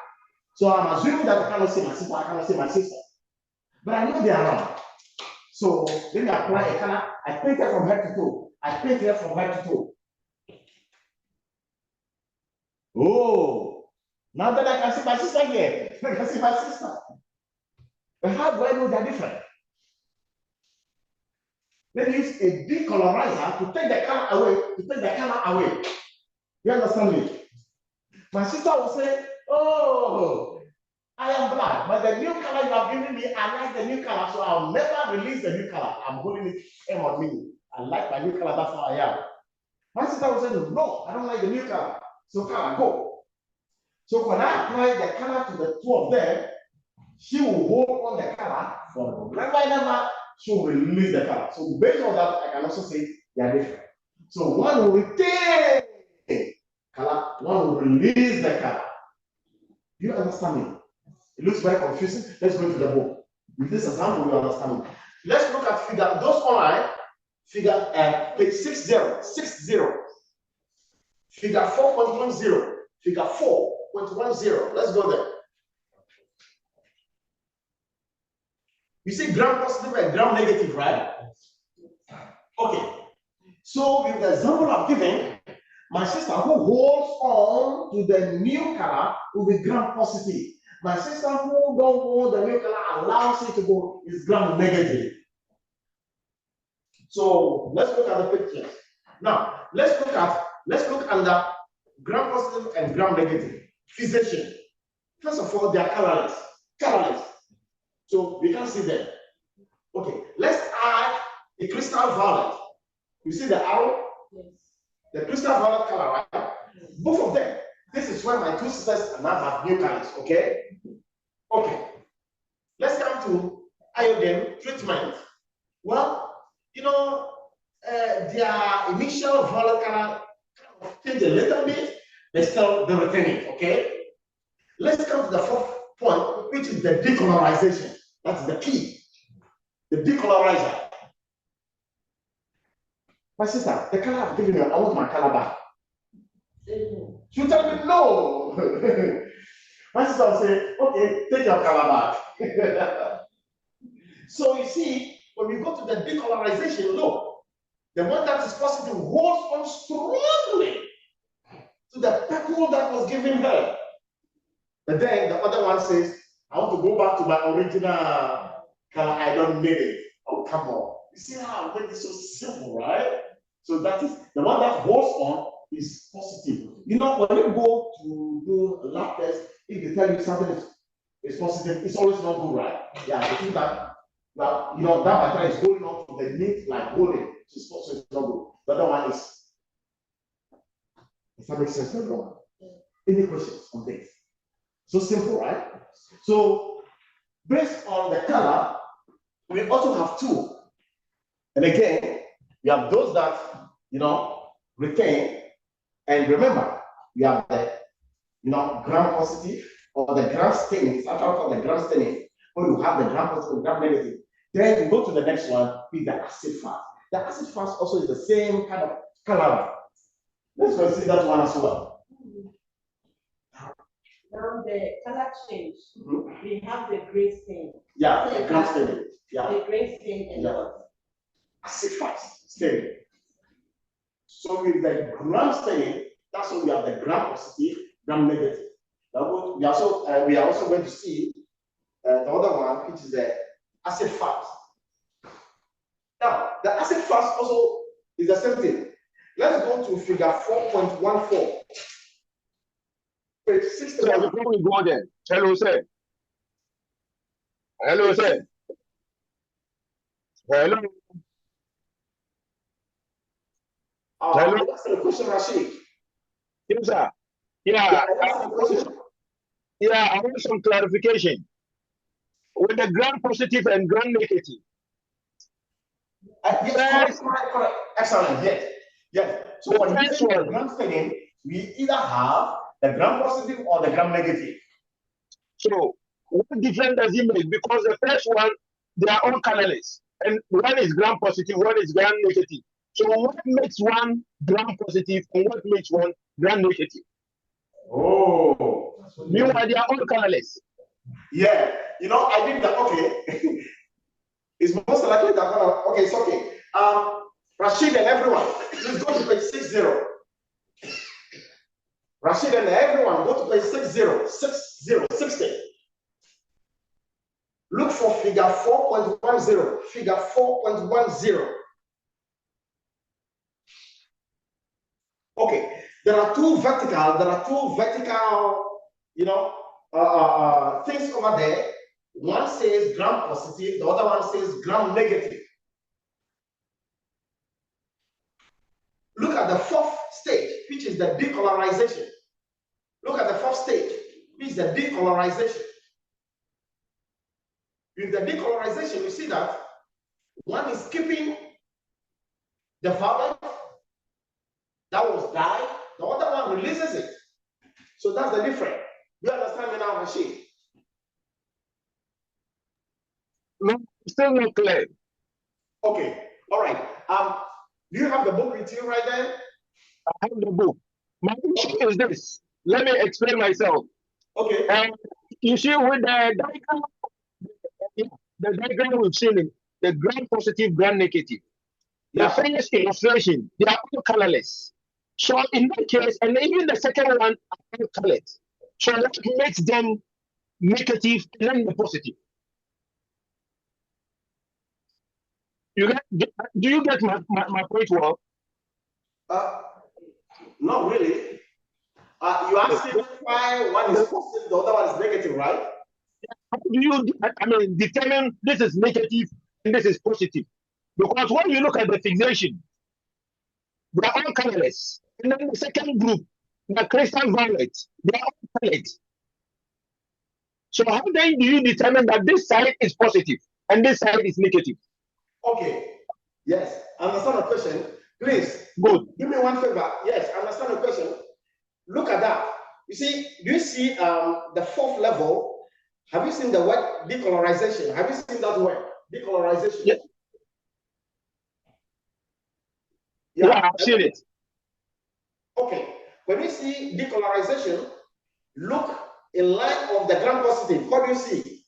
So I'm assuming that I cannot see my sister, I cannot see my sister, but I know they are around. So let me apply a color. I paint it from head to toe. I paint it from head to toe. Oh, now that I can see my sister here, I can see my sister. But how do I know they're different? Let me use a decolorizer to take the color away, You understand me? My sister will say, oh, I am black, but the new color you have given me, I like the new color, so I'll never release the new color. I'm holding it firm on me. I like my new color, that's how I am. My sister will say, no, I don't like the new color. So color, go. So when I apply the color to the two of them, she will hold on the color for never, she will release the color. So based on that, I can also say they are different. So one will retain color, one will release the color. Do you understand me? It looks very confusing. Let's go to the book. With this example, you understand me. Let's look at figure, those online, figure page 60. Figure 4.10. Figure 4.10. Let's go there. You see gram positive and gram negative, right? Okay. So with the example I've given, my sister who holds on to the new color will be gram positive. My sister who don't hold the new color allows it to go is gram negative. So let's look at the pictures. Now let's look under gram positive and gram negative. Physician. First of all, they are colorless. So we can see them. Okay, let's add the crystal violet. You see the arrow? Yes. The crystal violet color, right? Both of them. This is where my two sisters now have new colors, okay? Okay. Let's come to iodine treatment. Well, their initial violet color changed a little bit, they still retain it, okay? Let's come to the fourth point, which is the decolorization. That's the key. The decolorizer. My sister, the color I've given you, I want my color back. She'll tell me no. My sister will say, okay, take your color back. So you see, when we go to the decolorization, look, the one that is positive holds on strongly to the purple that was given her. But then the other one says, I want to go back to my original color, I don't need it. Oh, come on. You see how I made it so simple, right? So that is the one that holds on is positive. You know, when you go to do a lab test, if they tell you something is positive, it's always not good, right? Yeah, I think that, well, you know, that bacteria is holding on to the meat like holding, so it's not good. The other one is, if that makes sense to everyone. Any questions on this? So simple, right? So, based on the color, we also have two. And again, we have those that, you know, retain. And remember, we have the, you know, gram positive or the gram staining. It's actually called the gram staining. When you have the gram positive, gram negative. Then we go to the next one with the acid fast. The acid fast also is the same kind of color. Let's consider that one as well. Now the color change. We have the gray stain. Yeah, the gram staining. Yeah. The gray stain and the acid fast staining. So with the gram staining, that's why we have the gram positive, gram negative. Now we are also going to see the other one, which is the acid fast. Now the acid fast also is the same thing. Let's go to figure 4.14. Page 61. So before we go there, hello, sir. Hello, sir. Hello. Hello. That's the question, Rashid. Yes, sir. Yeah, That's the question. yeah, I want some clarification. With the gram positive and gram negative. Yes, correct. Excellent. Yes. Yes. So when we say the gram staining, we either have the gram positive or the gram negative. So what difference does it make? Because the first one, they are all colorless. And one is gram positive, one is gram negative. So what makes one gram positive and what makes one gram negative? Oh. Meanwhile, they are all colorless. Yeah. You know, I think that, okay. It's most likely that, okay, it's okay. Rashid and everyone, let's go to page 60. Rashid and everyone, go to page 60. Look for figure 4.10. Figure 4.10. Okay, there are two vertical, you know, things over there. One says gram positive, the other one says gram negative. Look at the fourth stage, which is the decolorization. Look at the fourth stage, which is the decolorization. With the decolorization, you see that one is keeping the violet that was dyed, the other one releases it. So that's the difference. You understand me now, Rashid? No, still not clear. Okay, all right. Do you have the book with you right there? I have the book. My issue is this. Let me explain myself. Okay. You see, with the diagram we've seen, the gram positive, gram negative. The first illustration, they are all colorless. So in that case, and even the second one are all colored. So what makes them negative and then the positive? Do you get my point well? Not really. You asking why one is positive, the other one is negative, right? How do you, determine this is negative and this is positive? Because when you look at the fixation, they are all colorless. And then the second group, the crystal violet, they are all colored. So how then do you determine that this side is positive and this side is negative? Okay. Yes. I understand the question. Please. Good. Give me one favor. Yes, I understand the question. Look at that. You see, do you see the fourth level? Have you seen the word decolorization? Have you seen that word? Decolorization. Yes. Yeah, I've seen it. Okay. When you see decolorization, look in line of the gram positive. What do you see?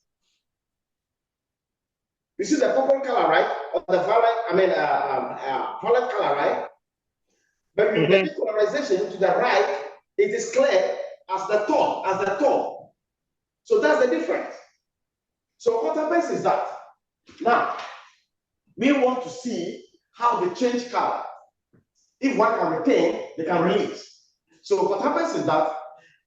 You see the purple color, right? Or the violet, violet color, right? But with the decolorization to the right, it is clear as the top, So that's the difference. So what happens is that now we want to see how they change color. If one can retain, they can release. So what happens is that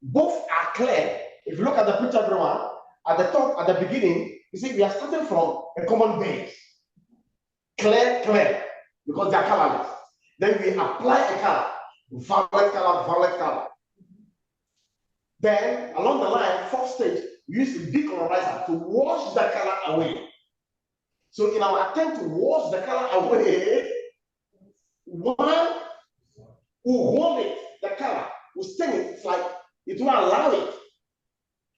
both are clear. If you look at the picture, everyone, at the top, at the beginning, you see we are starting from a common base. Clear, because they are colorless. Then we apply a color, violet color. Then along the line, fourth stage, we use the decolorizer to wash the color away. So in our attempt to wash the color away, one will hold it, the color, will stain it. It's like it won't allow it.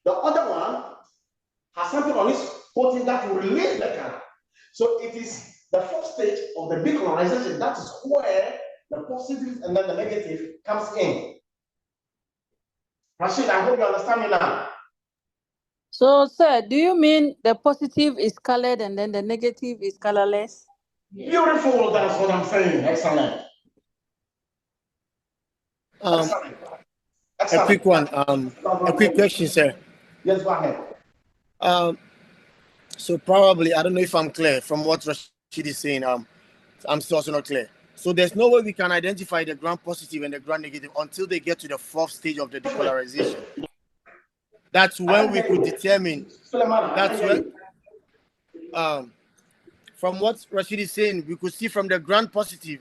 The other one has something on its coating that will release the color. So it is the first stage of the decolorization. That is where the positive and then the negative comes in. Rashid, I hope you understand me now. So, sir, do you mean the positive is colored and then the negative is colorless? Beautiful, that's what I'm saying. Excellent. Excellent. A quick one. A quick question, sir. Yes, go ahead. So probably, I don't know if I'm clear from what Rashid is saying. I'm still also not clear. So there's no way we can identify the gram positive and the gram negative until they get to the fourth stage of the decolorization. That's when we could determine. That's when. From what Rashid is saying, we could see from the gram positive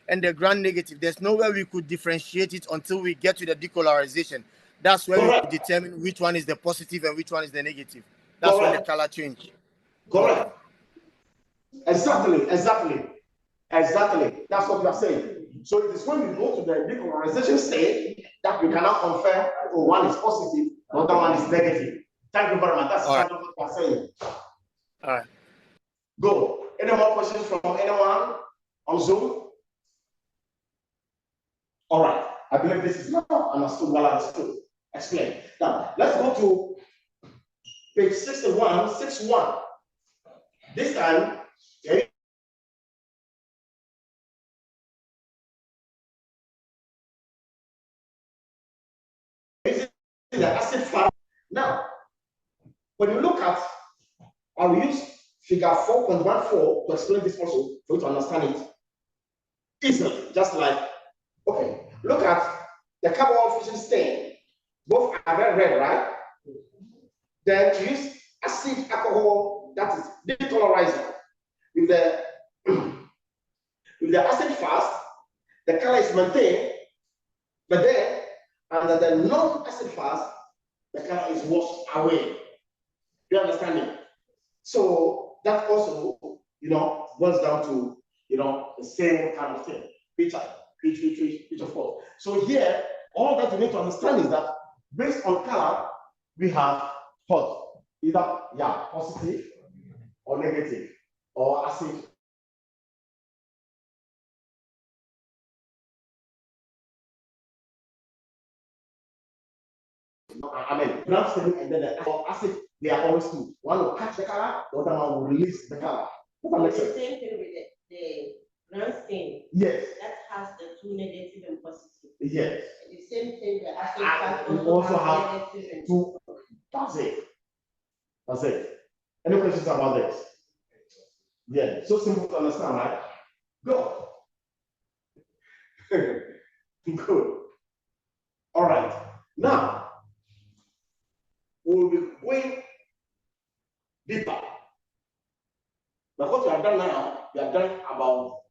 and the gram negative. There's no way we could differentiate it until we get to the decolorization. That's where we could determine which one is the positive and which one is the negative. That's when the color change. Correct. Exactly. That's what you are saying. So it is when we go to the decolorization stage that we cannot confirm, oh, one is positive, the other one is negative. Thank you very much. That's what you are saying. All right. Good. Any more questions from anyone on Zoom? All right. I believe this is not understood, well understood. Explain. Now, let's go to page 61. This time, the acid fast. Now, when you look at, I will use figure 4.14 to explain this also for you to understand it easily. Just like, okay, look at the carbon fusion stain. Both are red, right? Then use acid alcohol, that is decolorizer. With the acid fast, the color is maintained, but then under the non-acid fast, the color is washed away. You understand me? So that also, boils down to, the same kind of thing. Pitch, of course. So here, all that you need to understand is that based on color, we have what? Either positive or negative or acid. Ground stain and then the acid, they are always two. One will catch the color, the other one will release the color. The same thing with the ground stain. Yes. That has the two negative and positive. Yes. The same thing, the acid we also have negative and two. That's it. Any questions about this? Yeah, so simple to understand, right? Go. Good. All right. Now, we'll be going deeper. But what we have done now, we have done about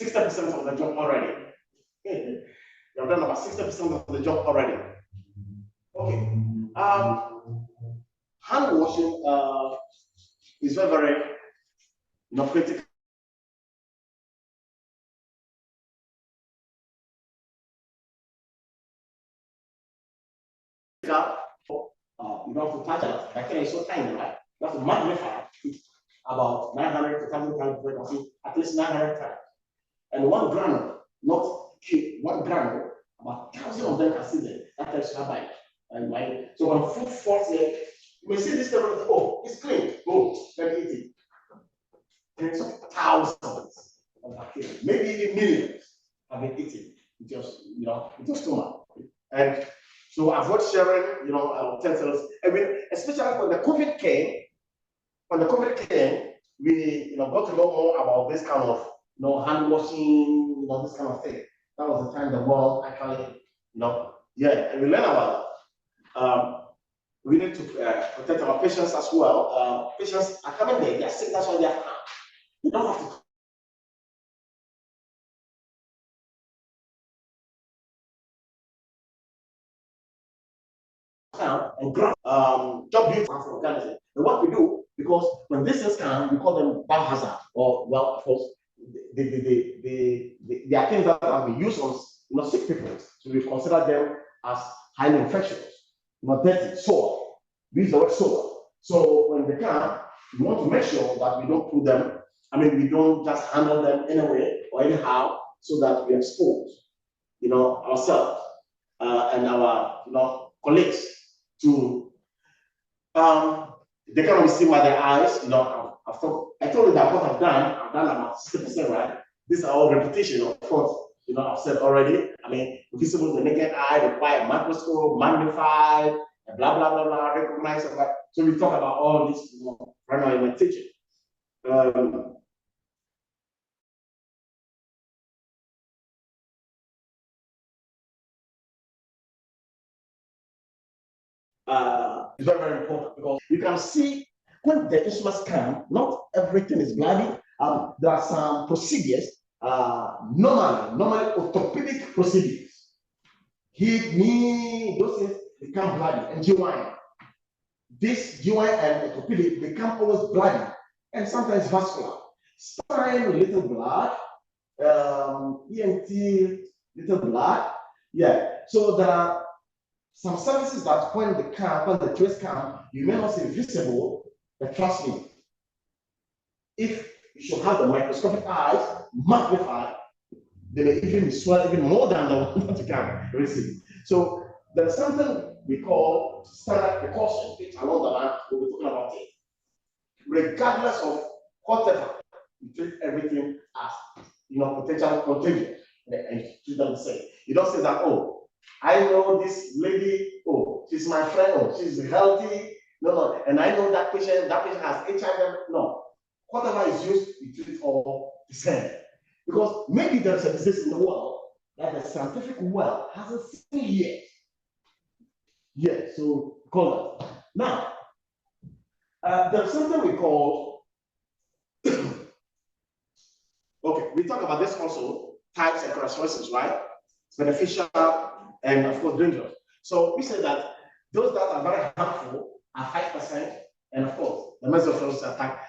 60% of the job already. We have done about 60% of the job already. Okay. Hand washing is very critical. You have to touch it. Bacteria is so tiny, right? You have to magnify it about 900 to 1,000 times, at least 900 times. And 1 gram not one gram, about thousands of them can see them. That is carbide. And so when food falls there, you may see this level, oh, it's clean. Oh, let me eat it. Tens of thousands of bacteria, maybe even millions have been eaten. Just, with your stomach. And so avoid sharing, utensils. I mean, especially when the COVID came, we, got to know more about this kind of, hand washing, this kind of thing. That was the time the world actually, and we learn about it. We need to protect our patients as well. Patients are coming there, they're sick, that's why they're come. You don't have to and grab job duties from organism. And what we do, because when this is come, we call them biohazard, or well, of course, they are things that have been used on sick people. So we consider them as highly infectious, dirty, soil. We use the word soil. So when they come, we want to make sure that we don't put them, we don't just handle them anyway or anyhow, so that we expose, ourselves and our, colleagues to they can only see by their eyes. I told you that what I've done about 60%, right? These are all repetition of what I've said already. Visible to the naked eye, require a microscope, magnified, and blah blah blah blah, recognize that. So we talk about all this right now in my teaching. It's very, very important because you can see when the instruments come, not everything is bloody. There are some procedures, normally orthopedic procedures. Hip, knee, those things become bloody, and GYN. This GYN and orthopedic become always bloody and sometimes vascular. Spine, little blood, ENT, little blood. Yeah, so there are some services that when the trace come, you may not see visible, but trust me, if you should have the microscopic eyes magnified, they may even be swelled even more than the one that you can receive. So there's something we call standard precaution, which along the line we'll be talking about it. Regardless of whatever, you treat everything as potential contagion, and you treat them the same. You don't say that, oh, I know this lady, oh, she's my friend, oh, she's healthy. No, and I know that patient has HIV. No, whatever is used, we treat it all the same. Because maybe there's a disease in the world that the scientific world hasn't seen yet. Yeah, so call it. Now, there's something we call, okay, we talk about this also, types and characteristics, right? It's beneficial and of course dangerous. So we say that those that are very harmful are 5%, and of course the mesophils attack.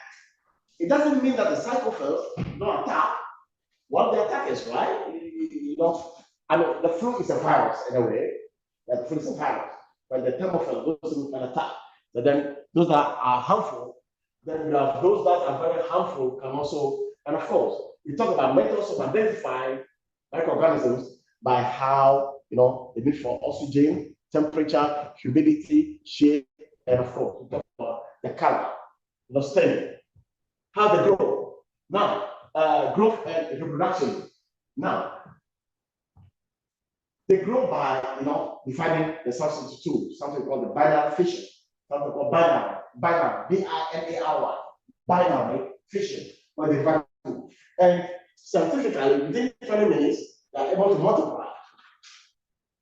It doesn't mean that the cytophils don't attack. What the attack is, right? The flu is a virus in a way. The flu is a virus. But the thermophil, those who can attack. But then those that are harmful, then you have those that are very harmful can also, and of course, we talk about methods of identifying microorganisms by how the need for oxygen, temperature, humidity, shape, and of course, we talk about the color, staining, how they grow. Now, growth and reproduction. Now, they grow by dividing the substance into two, something called the binary fission, something called binary, B-I-N-A-R-Y, binary fission, where they divide two. And scientifically, within 20 minutes, they are able to multiply.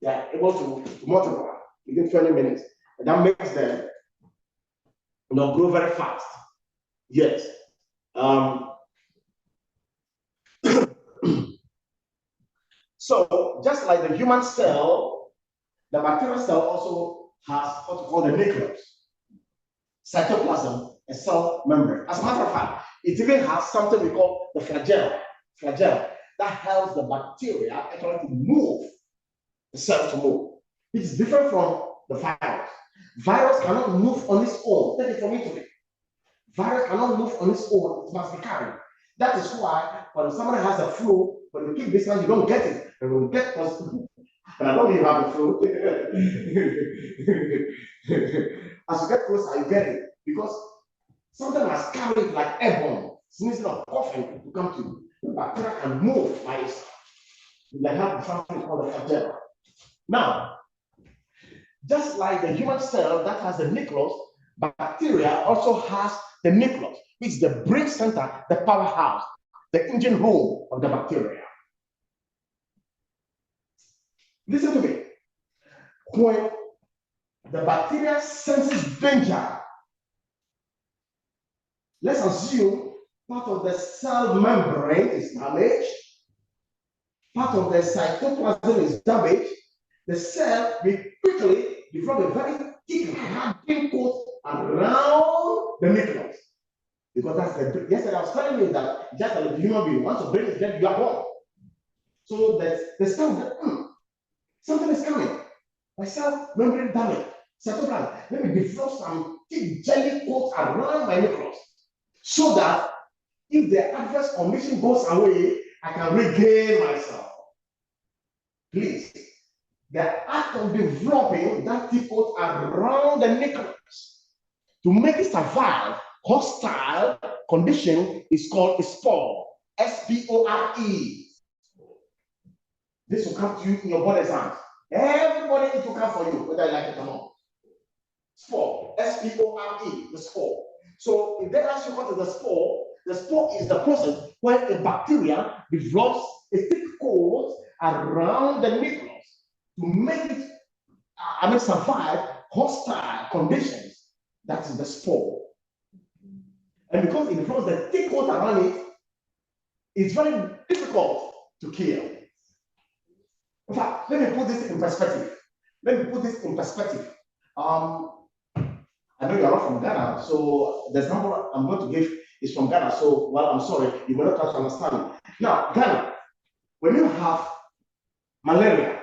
They are able to multiply within 20 minutes. And that makes them grow very fast. Yes. So just like the human cell, the bacterial cell also has what we call the nucleus, cytoplasm, a cell membrane. As a matter of fact, it even has something we call the flagella that helps the bacteria actually to move, the cell to move. It is different from the virus. Virus cannot move on its own. Take it from me to me. Virus cannot move on its own. It must be carried. That is why when somebody has a flu, When you keep distance, you don't get it. And when you get positive, and I don't even have the flu. As you get closer, you get it. Because something must carry it like airborne, sneezing or coughing to come to you. The bacteria can move by itself. They have something called the flagella. Now, just like the human cell that has the nucleus, bacteria also has the nucleus, which is the brain center, the powerhouse, the engine room of the bacteria. Listen to me. When the bacteria senses danger, let's assume part of the cell membrane is damaged, part of the cytoplasm is damaged, the cell will quickly develop a very thick hardening coat around the nucleus. Because that's the, yesterday I was telling you that just like a human being, once your brain is dead, you are born. So there's something is coming. My cell membrane damage, cytoplasm. Let me develop some thick jelly coat around my nucleus so that if the adverse condition goes away, I can regain myself. Please, the act of developing that thick coat around the nucleus to make it survive hostile condition is called a spore. S-P-O-R-E. This will come to you in your body's hands. Everybody, it will come for you, whether you like it or not. Spore. S-P-O-R-E, the spore. So if they ask you what is the spore is the process where a bacteria develops a thick coat around the nucleus to make it survive hostile conditions. That is the spore. And because it develops the thick coat around it, it's very difficult to kill. In fact, let me put this in perspective. I know you're not from Ghana, so the example I'm going to give is from Ghana. So, well, I'm sorry, you may not try to understand. Now, Ghana, when you have malaria,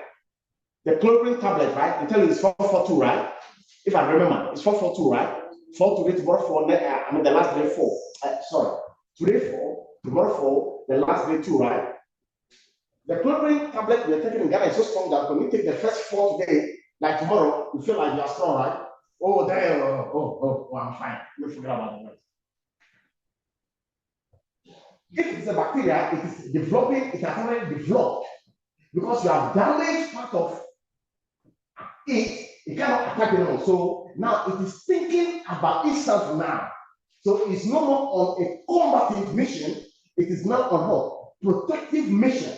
the chloroquine tablet, right? They tell you it's 442, right? If I remember, it's 442, right? 4 today, tomorrow 4, the last day 4. Sorry, today 4, tomorrow 4, the last day 2, right? The chloroquine tablet we're taking in Ghana is so strong that when you take the first 4 today, like tomorrow, you feel like you're strong, right? Oh, damn, I'm fine. You forget about the rest. If it's a bacteria, it is developing, it has already developed. Because you have damaged part of it, it cannot attack anymore. So now it is thinking about itself now. So it's no more on a combative mission, it is now on a protective mission.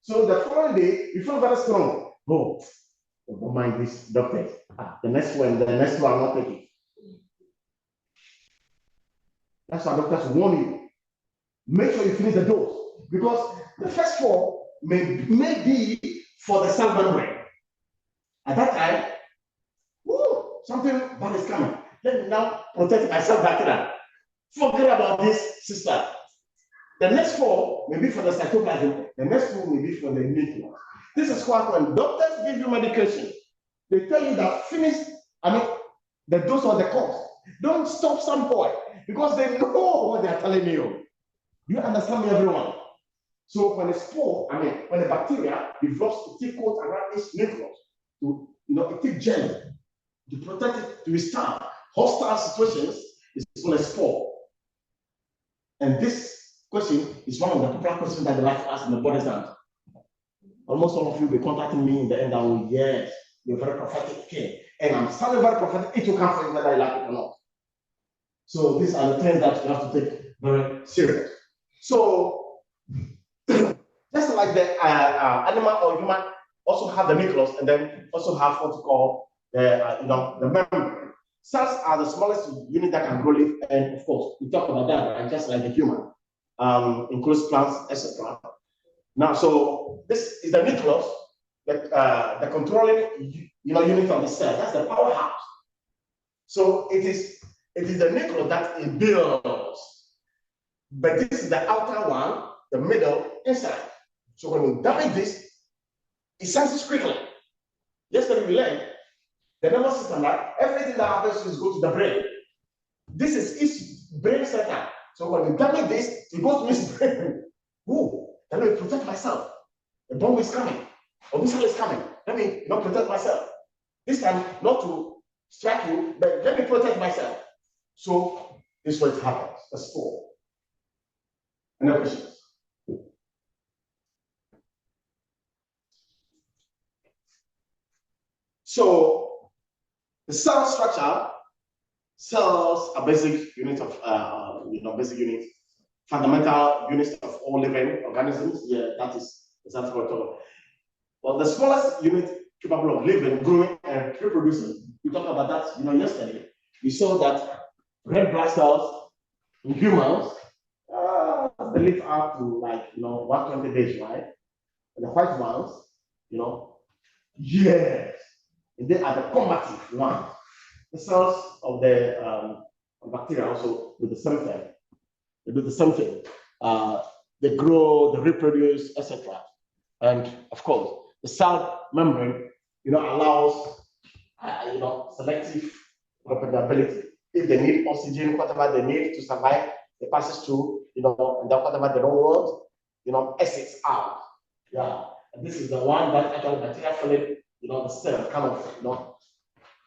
So the following day, you feel very strong. Oh, don't mind this, doctor. The next one, I'm not taking. That's why doctors warn you. Make sure you finish the dose. Because the first 4 may be for the cell membrane. At that time, something bad is coming. Let me now protect myself bacteria. Forget about this, sister. The next 4 may be for the cytoplasm. The next 4 may be for the nucleus. This is why when doctors give you medication, they tell you that finish, the dose or the course. Don't stop some point because they know what they are telling you. You understand me, everyone? So when a spore, when a bacteria develops a thick coat around its nucleus, to a thick gel to protect it, to withstand hostile situations, is called a spore. And this question is one of the popular questions that they like to ask in the body stand. Almost all of you will be contacting me in the end. I will, yes, you're very prophetic. Okay. And I'm sounding very prophetic. It will come for you whether you like it or not. So these are the things that you have to take very serious. So just like the animal or human also have the nucleus and then also have what we call the membrane. Cells are the smallest unit that can grow live, and of course we talk about that, right? Just like the human, includes plants, etc. Now, so this is the nucleus, the controlling unit of the cell. That's the powerhouse. So it is the nucleus that it builds, but this is the outer one, the middle, inside. So when you damage this, it senses quickly. Yesterday we learned the nervous system, right? Everything that happens is go to the brain. This is its brain center. So when you damage this, it goes to its brain. Ooh. Let me protect myself. The bomb is coming. Or missile is coming. Let me not protect myself. This time, not to strike you, but let me protect myself. So this is what happens. That's 4. Any questions? So the cell structure, cells are basic unit of basic unit, fundamental units of all living organisms. Yeah, that is exactly what we're talking about. Well, the smallest unit capable of living, growing, and reproducing. We talked about that, yesterday. We saw that red blood cells in humans, they live up to 120 days, right? And the white ones, years. And they are the combative ones. The cells of the bacteria also do the same thing. They do the same thing. They grow, they reproduce, etc. And of course, the cell membrane, allows, selective reproducibility. If they need oxygen, whatever they need to survive, it passes through, and then whatever they don't want, exits out. Yeah. And this is the one that actually bacteria fill it, the cell kind of,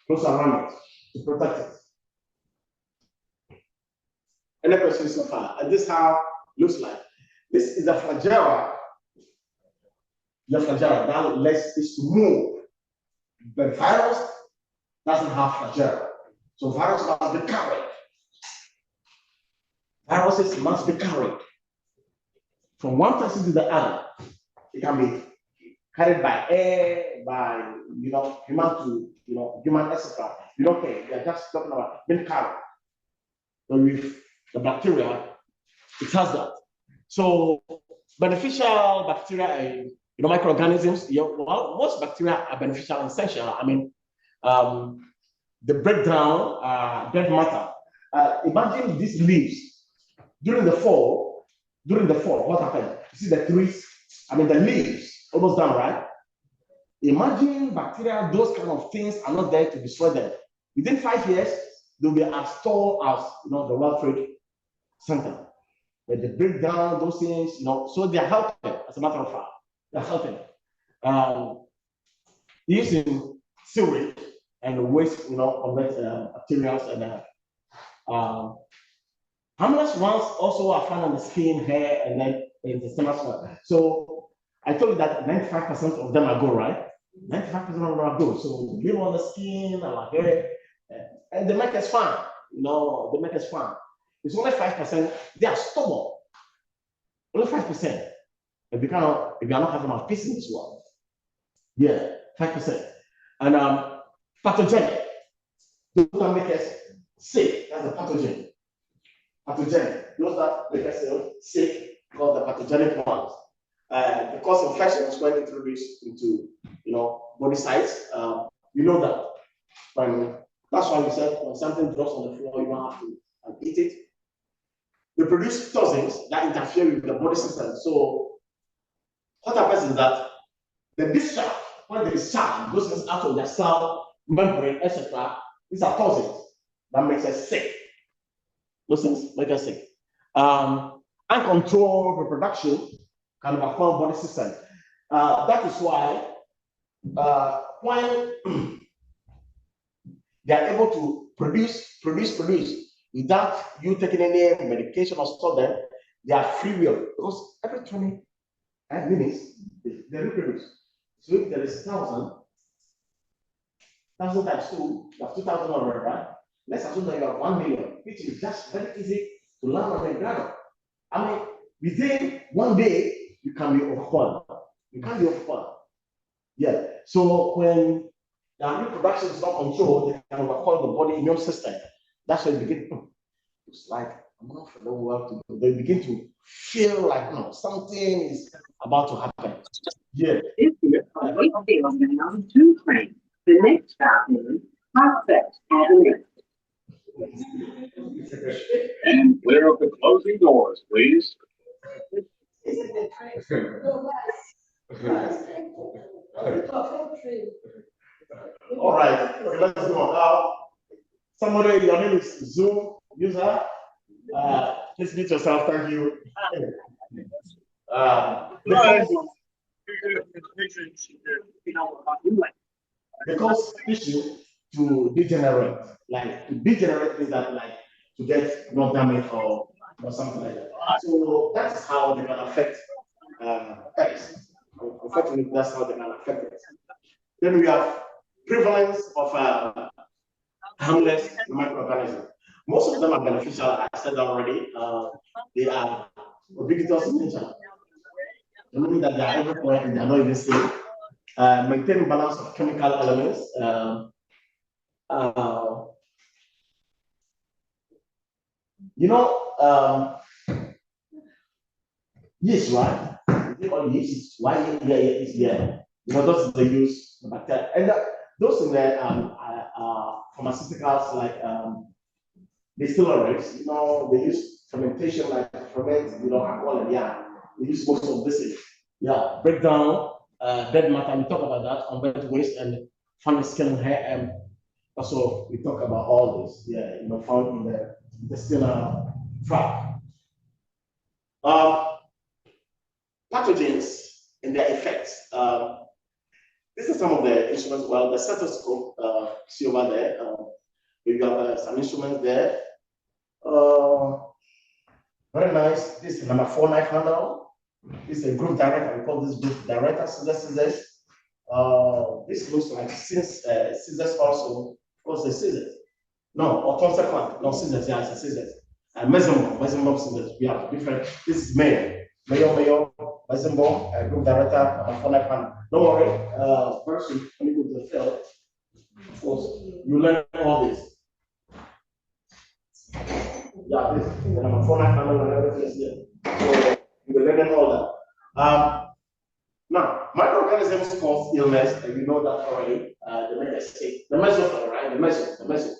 close around it to protect it. Any questions so far? And this is how it looks like. This is a flagella. The flagella that lets this move. But virus doesn't have flagella. So virus must be carried. Viruses must be carried from one person to the other. It can be carried by air, by human to human, etc. You don't care. We are just talking about being carried. So with the bacteria, it has that. So beneficial bacteria and microorganisms. Well, most bacteria are beneficial and essential. I mean, they break down dead matter. Imagine these leaves during the fall. What happened? You see the trees. I mean, the leaves almost done, right? Imagine bacteria; those kind of things are not there to destroy them. Within 5 years, they'll be as tall as the World Trade Center. But they break down those things, so they are helping. As a matter of fact, they're helping. Using sewage and waste, convert materials and harmless ones also are found on the skin, hair, and then in the stomach. So I told you that 95% of them are good, right? 95% of them are good. So live on the skin, our hair, and they make us fine. They make us fine. It's only 5%. They are stubborn. Only 5%. If you are not having enough peace in this world. Yeah, 5%. And pathogenic. Those that make us sick, that's the pathogen. Pathogenic. Those that make us sick, called the pathogenic ones. Because infections when introduced into body sites, you know that. That's why we said when something drops on the floor, you don't have to eat it. They produce toxins that interfere with the body system. So what happens is that the discharge, when they discharge, goes out of the cell membrane, etc. These are toxins that makes us sick. Those things make us sick. Uncontrolled reproduction can overcome body system. That is why when they are able to produce without you taking any medication or stop them, they are free will. Because every 20 minutes, they reproduce. So if there is 1,000 times 2, that's 2,000 already, right? Let's assume that you have 1 million, which is just very easy to land on the ground. I mean, within 1 day, you can be overwhelmed. You can't be overwhelmed. Yeah. So when the reproduction is not controlled, they can overcome the body immune system. That's when you begin. It's like I'm not for the world to do. They begin to feel like something is about to happen. Yeah. This is a Wakefield on 2 train. The next stop is Prospect Avenue. And clear up the closing doors, please. All right, okay, let's go on. Somebody, your name is Zoom user. Please meet yourself. Thank you. They cause tissue to degenerate. Like to degenerate means that like to get not damage or something like that. So that's how they can affect pets. Unfortunately, that's how they can affect it. Then we have prevalence of harmless microorganisms. Most of them are beneficial, I said already. They are ubiquitous in nature. Meaning that they are everywhere and they are not even safe. Maintain balance of chemical elements. You know, yeast, right? All yeast. Why? Yeah, yeast. Yeah. You know, those they use the bacteria, and those in the pharmaceuticals like distilleries. You know, they use fermentation, like ferment. You know, alcohol. Yeah, they use most of this. Yeah, break down dead matter. We talk about that, convert waste and fungus killing hair, and also we talk about all this. Yeah, you know, found in the intestinal tract. Pathogens and their effects. This is some of the instruments. Well, the stethoscope, see over there. We have some instruments there. Very nice. This is number 4 knife handle. This is a groove director. We call this groove director. Scissors. This looks like scissors also. Of course, the scissors. No, or consequent. No, scissors. Yeah, it's a scissors. Measurement scissors. We have different. This is Mayo, Measurement, group director, number 4 knife handle. Don't worry. First, when you go to the field, of course, you learn all this. Yeah, this is the number 4 knife handle and everything is there. So you will learn all that. Now, microorganisms cause illness, and you know that already. They make us sick. The mesophile, right? The meso.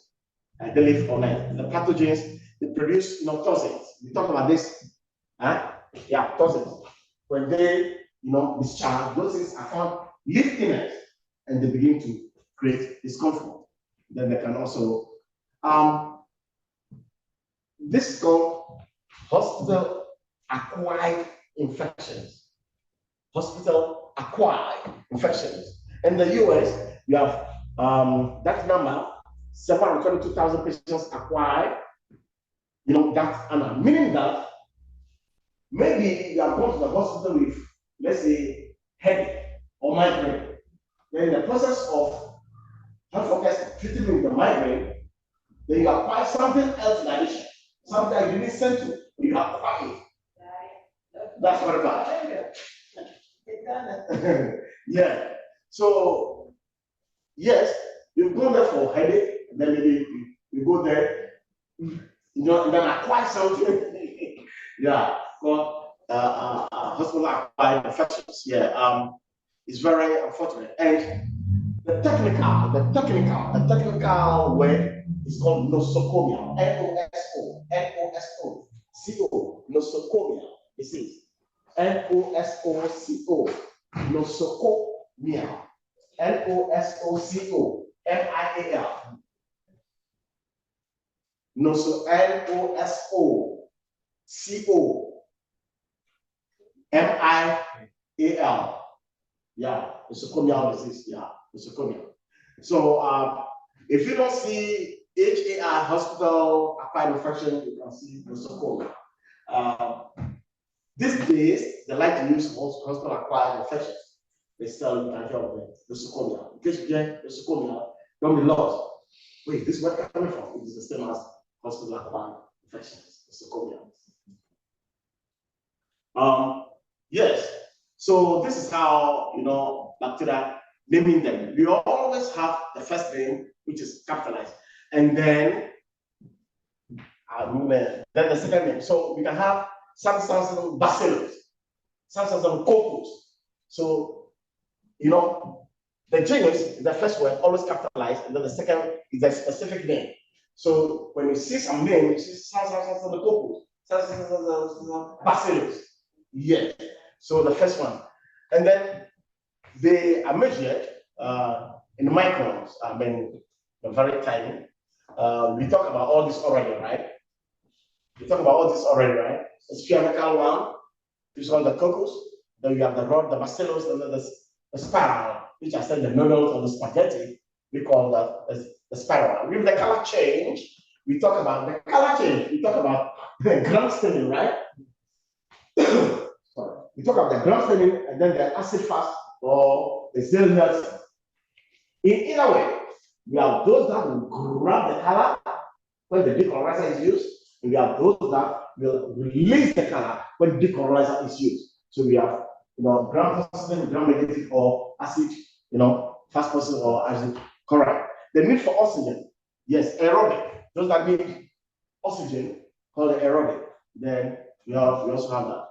They live all night. The pathogens, they produce toxins. We talk about this. Yeah, toxins. When they, discharge, those things are found liftiness, and they begin to create discomfort. Then they can also, this is called hospital-acquired infections. Hospital-acquired infections. In the US, you have that number, 722,000 patients acquired, that, meaning that maybe you are going to the hospital with, let's say, headache or migraine. Then in the process of treating with the migraine, then you acquire something else in addition. Something you didn't send to, you acquire it. That's very bad. Yeah. So, yes, you go there for headache, and then maybe you go there, and then acquire something. Yeah, called hospital acquired infections. Yeah, it's very unfortunate. And the technical word is called nosocomial. N-O-S-O-C-O. Nosocomial. It says N-O-S-O-C-O. Nosocomial. N-O-S-O-C-O-M-I-A-L. N-O-S-O-C-O-M-I-A-L. Yeah, nosocomial disease. Yeah, nosocomial. So if you don't see HAR, hospital acquired infection, you can see nosocomial. These days, they like to use hospital acquired infections. They still can help them. Nosocomial. In case you get nosocomial, don't be lost. Wait, this is where it's coming from. It is the same as hospital acquired infections. Nosocomial. Yes. So this is how bacteria naming them. We always have the first name, which is capitalized, and then the second name. So we can have some bacillus, some coccus. So the genus, the first word always capitalized, and then the second is a specific name. So when you see some name, you see some coccus, bacillus. Yes. So the first one, and then they are measured in microns. I mean, they're very tiny. We talk about all this already, right? The spherical one, which is called the coccus. Then you have the rod, the bacillus, and then the spiral, which I said the noodles or the spaghetti. We call that the spiral. With the color change, we talk about the color change. We talk about the ground staining, right? Sorry. We talk about the ground staining and then the acid fast or the zealous. In either way, we have those that will grab the color when the decolorizer is used, and we have those that will release the color when the decolorizer is used. So we have, gram positive, gram negative, or acid, fast positive or acid. Correct. The need for oxygen, yes, aerobic. Those that need oxygen, called it aerobic. Then we also have that.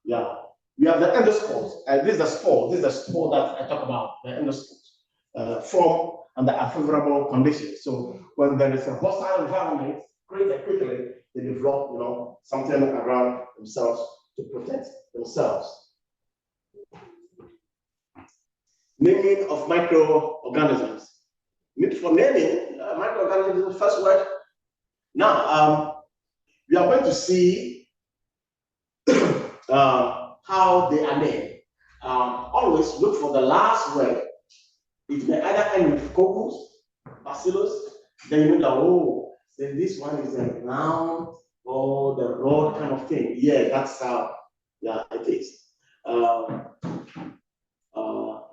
Yeah. We have the endospores, and this is the spore. This is the spore that I talk about. The endospores form under unfavorable conditions. So when there is a hostile environment created quickly, they develop, something around themselves to protect themselves. Naming of microorganisms. For naming microorganisms is the first word. Now, we are going to see how they are named. Always look for the last word. It may either end with coccus, bacillus, then you know that, then this one is a noun or the rod kind of thing. Yeah, that's how it is.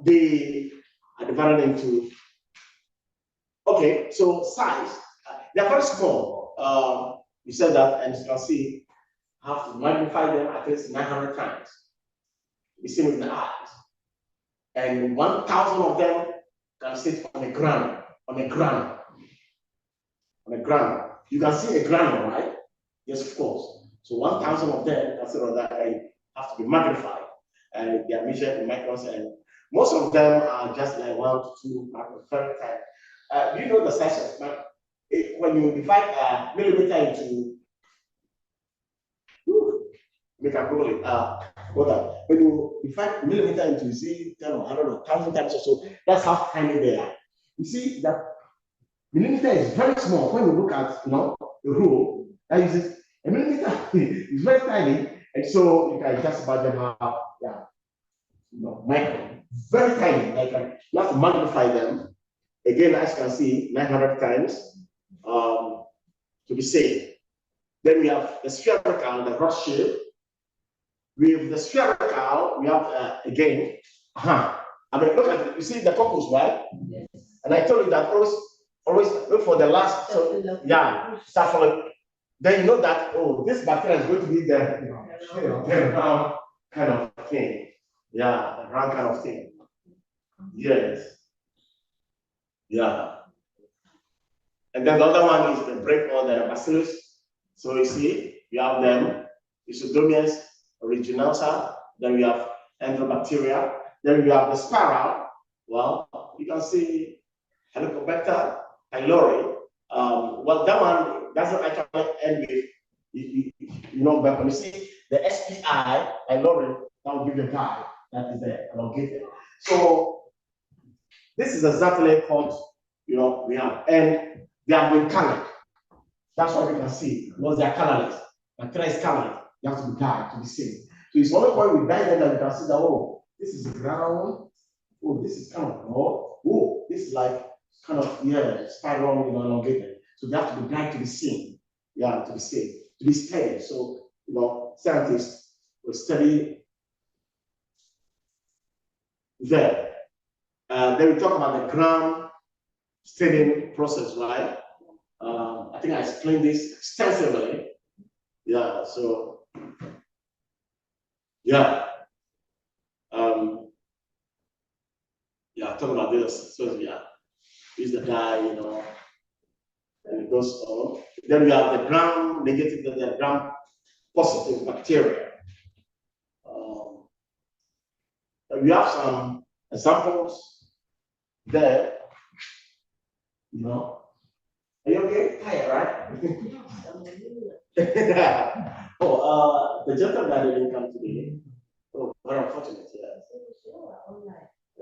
They are divided into, okay, so size, they're very small. You said that, and you can see, have to magnify them at least 900 times. You see with the eyes. And 1,000 of them can sit on a ground. You can see a granule, right? Yes, of course. So 1,000 of them can sit on that and have to be magnified. And they are measured in microns, and most of them are just like 1 to 2 microns per time. Do you know the size of when you divide millimeter into, we can call it, when you divide millimeter into 10 or 100 or 1,000 times or so, that's how tiny they are. You see that millimeter is very small. When you look at the rule, that uses a millimeter is very tiny, and so you can just imagine how micro, very tiny. Like you have to magnify them. Again, as you can see, 900 times to be safe. Then we have the spherical, the rod shape. With the spherical, we have again. I mean, look at it. You see the coccus, right? Yes. And I told you that always look for the last. So start following. Then you know that this bacteria is going to be the round kind of thing. Yeah, the round kind of thing. Yes. Yeah. And then the other one is the break or the bacillus. So you see, you have them, Pseudomonas aeruginosa, then we have Enterobacteria, then we have the spiral. Well, you can see Helicobacter pylori. Well, that one doesn't actually end with, but when you see the SPI pylori, that will give the guy that is the elongated. So this is exactly what we have, and they have been colored. That's what we can see. Because they are colorless. Bacteria is colored. You have to be dyed to be seen. So it's only when we dye them that we can see that this is brown. This is kind of raw. This is like kind of spiral, elongated. So they have to be dyed to be seen. Yeah, to be seen, to be studied. So scientists will study there. Then we talk about the gram staining process, right? I think I explained this extensively. Yeah, so talk about this. So use the dye, and it goes on. Then we have the gram negative and the gram positive bacteria. And we have some examples there. Are you okay? Tired, right? The gentleman that didn't come today. Very unfortunate.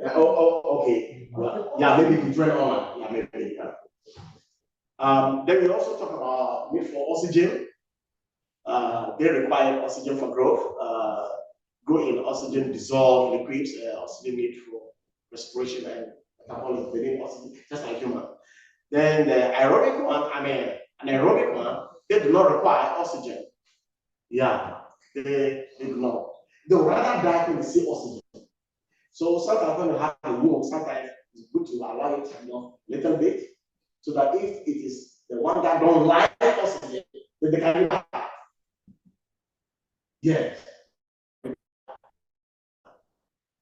Okay. Well, maybe you join online. Yeah, maybe. Then we also talk about need for oxygen. They require oxygen for growth. grow in oxygen dissolved liquids, oxygen need for respiration, and metabolism, they need oxygen, just like human. Then the aerobic one, anaerobic one, they do not require oxygen. Yeah, they do not. They would rather die when they see oxygen. So sometimes when you have a wound, sometimes it's good to allow it, little bit, so that if it is the one that don't like oxygen, then they can die. Yes.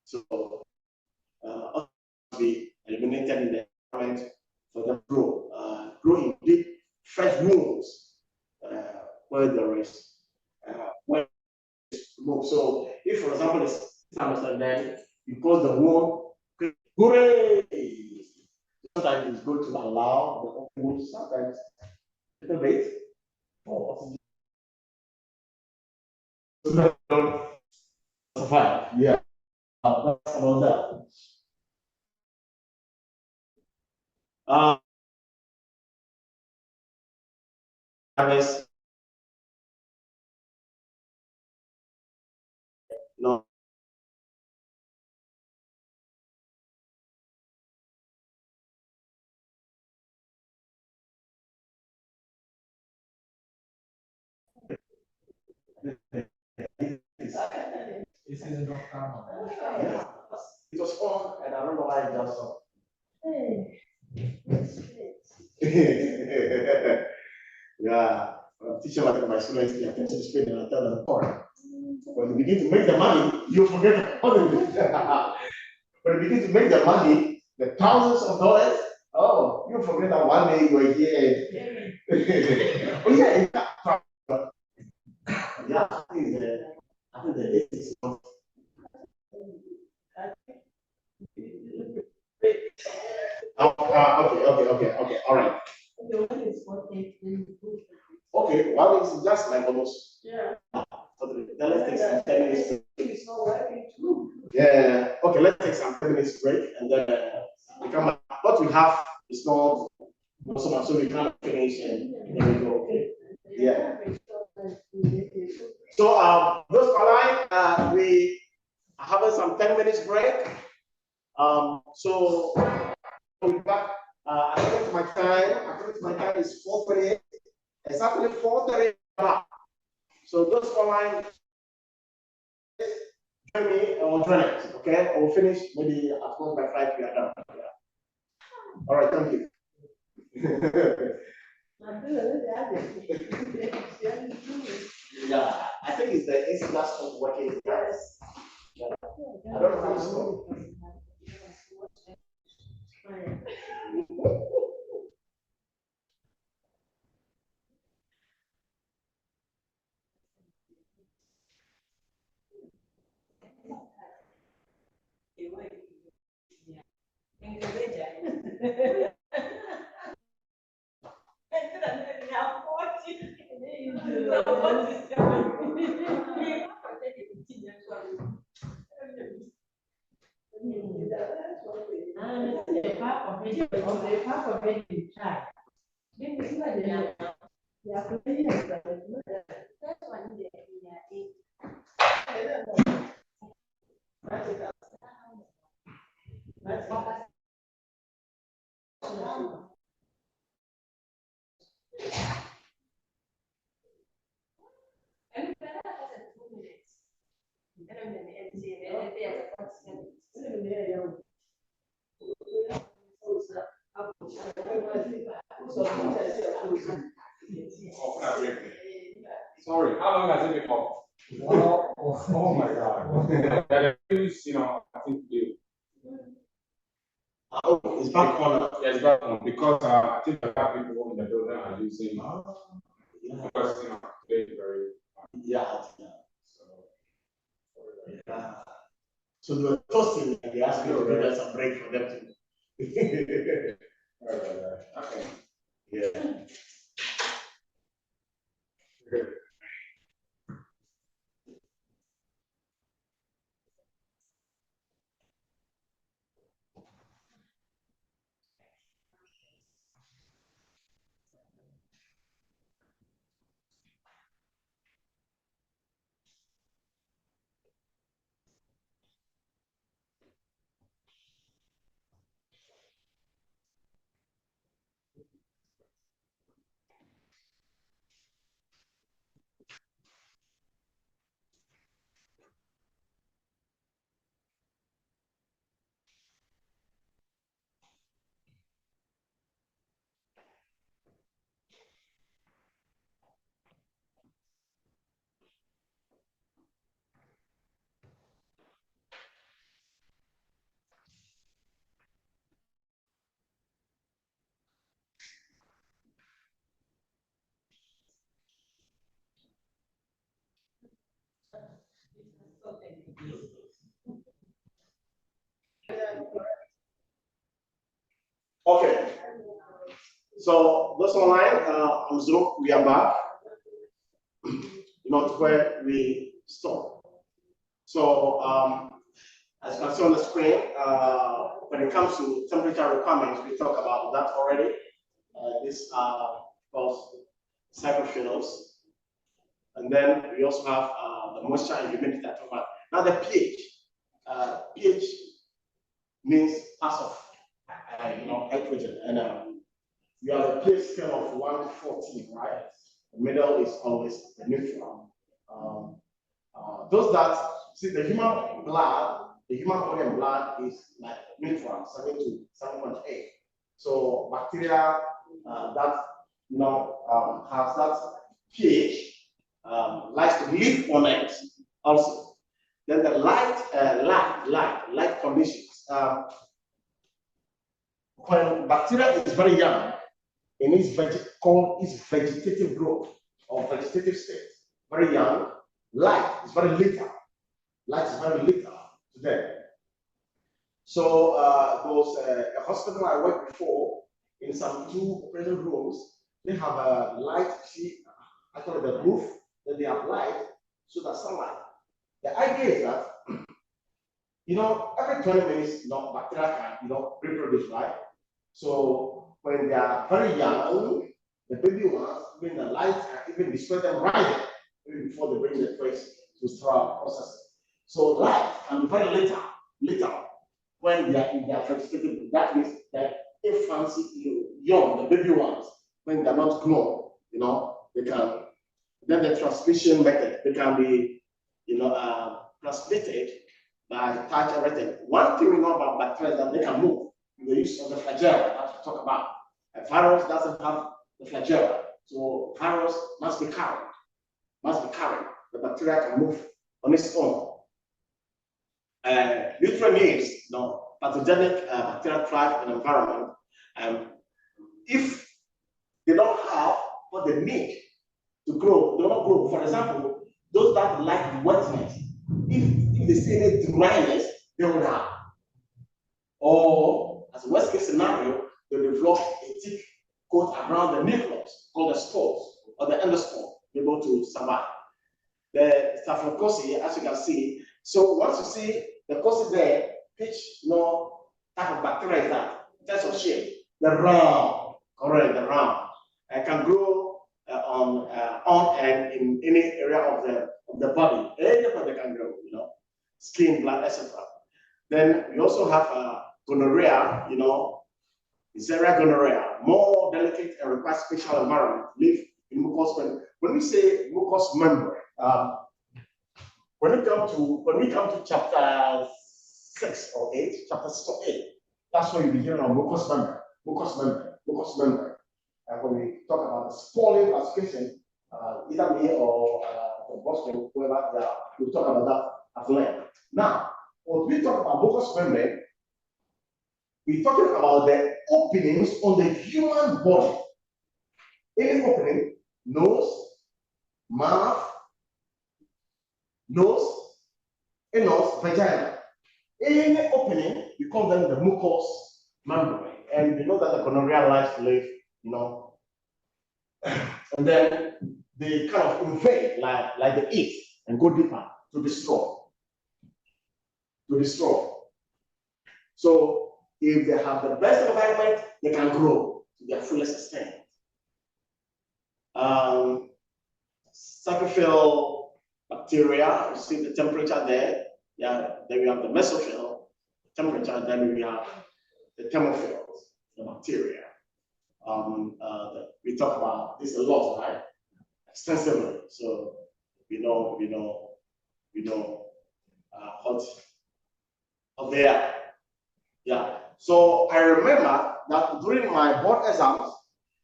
So be eliminated in the environment for them to grow in deep, fresh wounds where there is where move. So if, for example, it's and then you close the wound, hooray! Sometimes it's good to allow the open wound, sometimes a little bit for oxygen. Survive. Yeah. That's about that. No. This is a yeah. It was fun, and I don't know why I just stopped. Yeah, I'm teaching my students the attention to speed, and I tell them, oh, when you begin to make the money, you forget the money. When you begin to make the money, the thousands of dollars, oh, you forget that one day you are here. Oh, yeah, yeah, I think the is okay, all right. Okay, one is just like almost. Yeah. Okay, then let's take some 10 minutes. It's not working too. Yeah. Okay, let's take some 10 minutes break, and then we come back. What we have is not so much, so we can finish and then we go. Okay. Yeah. So those online, we are having some 10 minutes break. So we'll be back. According to my time is 4:38. Exactly 4:30. So those online, join me or join it. Okay, I will finish maybe at home by 5 p.m. Yeah. All right, thank you. Yeah, I think it's the incidence of working. Yes. Yeah. I don't know how it's called. Sorry, how long has it been off? Oh my God. That is, I think you. Oh, it's back on. Yeah, it's back on because I think a lot of people in the building are using because they're very Yeah. So they were toasting and they asked me to give them some break for them to. Okay. Yeah. Okay. So those online on Zoom, we are back. Not where we stop. So as you can see on the screen, when it comes to temperature requirements, we talked about that already. These are, of course, cyclophills. And then we also have the moisture and humidity. Now the pH. pH means pass of hydrogen. And we have a pH scale of 1 to 14, right? The middle is always the neutral. Those that see the human blood, the human body and blood is like neutral, 7 to 7.8. So bacteria that has that pH likes to live on it also. Then the light conditions. When bacteria is very young, in its vegetative growth or vegetative state, very young, light is very little. Light is very little to them. So a hospital I worked before, in some 2 operating rooms, they have a light, actually the roof, then they have light, so that sunlight. The idea is that, every 20 minutes, bacteria can, reproduce, right? So when they are very young, the baby ones, even the light can even destroy them right even before they bring the trace to sterile processing. So light can be very little when they are in their vegetative. That means that infants, young, the baby ones, when they're not grown, they can. Then the transmission method, they can be, transmitted by touch, everything. One thing we know about bacteria is that they can move. The use of the flagella that we talk about. A virus doesn't have the flagella, so virus must be carried. The bacteria can move on its own. Nutrient needs, pathogenic bacteria thrive in an environment. If they don't have what they need to grow, they will not grow. For example, those that like wetness, if they see any dryness, they will die. Or as a worst case scenario, they develop a thick coat around the nucleus called the spores or the endospore, able to survive. The Staphylococcus, as you can see, so once you see the cocci there, which type of bacteria is that? In terms of shape, the round, correct, the round. It can grow on and in any area of the body. Anywhere they can grow, skin, blood, etc. Then we also have gonorrhea, Xeria gonorrhea, more delicate and requires special environment. Live in mucous membrane. When we say mucous membrane, when we come to chapter 6 or 8, chapter 6 or 8, that's where you be hearing of mucous membrane. And when we talk about the spoiling classification, either me or the Boston, whoever they are, we'll talk about that at length. Now, when we talk about mucous membrane, we're talking about the openings on the human body. Any opening, nose, mouth, anus, vagina. Any opening, we call them the mucous membrane. And we know that the gonorrhea likes to live, and then they kind of invade, like they eat and go deeper to destroy. So if they have the best environment, they can grow to their fullest extent. Cyclophil bacteria, you see the temperature there. Yeah, then we have the mesophil temperature, then we have the thermophils, the bacteria. We talk about this a lot, right? Extensively. So we know how they are. Yeah. So I remember that during my board exams,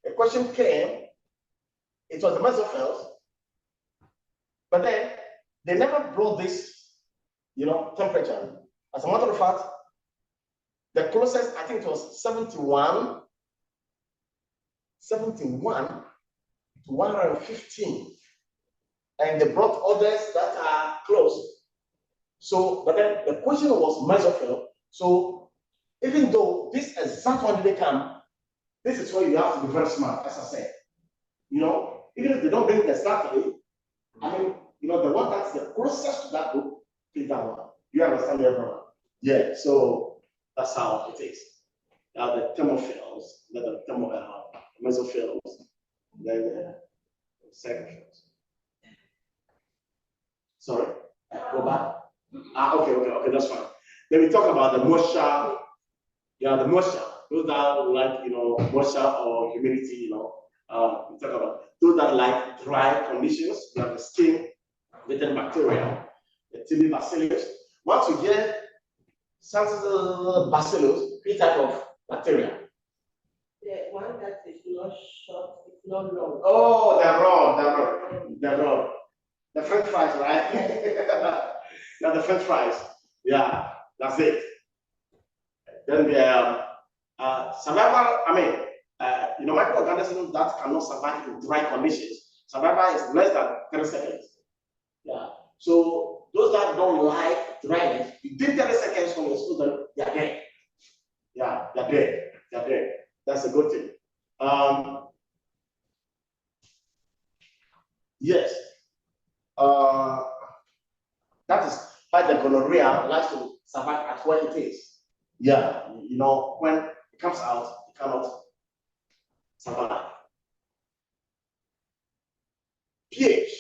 a question came. It was the mesophils, but then they never brought this, temperature. As a matter of fact, the closest, I think it was 71 to 115. And they brought others that are close So, but then the question was mesophyll. So, even though this exact one didn't come, this is where you have to be very smart, as I said. You know, even if they don't bring it exactly, I mean, you know, the one that's the closest to that group is that one. You understand everyone? Yeah, so that's how it is. The thermophils, then the mesophils, then the cytophils. Sorry, go back. Okay, that's fine. Then we talk about the moisture. Yeah, the moisture. Those that like, you know, moisture or humidity, you know. We talk about those that like dry conditions. We have the skin within bacteria, the TB bacillus. Once you get bacillus, three type of bacteria. The one that is not short, it's not long. Oh, they're raw. The French fries, right? Yeah, the French fries. Yeah, that's it. Then the survival, you know, microorganisms that cannot survive in dry conditions, survival is less than 30 seconds. Yeah. So those that don't like dryness, you did 30 seconds from your student, they are dead. Yeah, they're dead. They're dead. That's a good thing. Yes. That is why the gonorrhea likes to survive at where it is. Yeah, you know, when it comes out, it cannot survive. pH.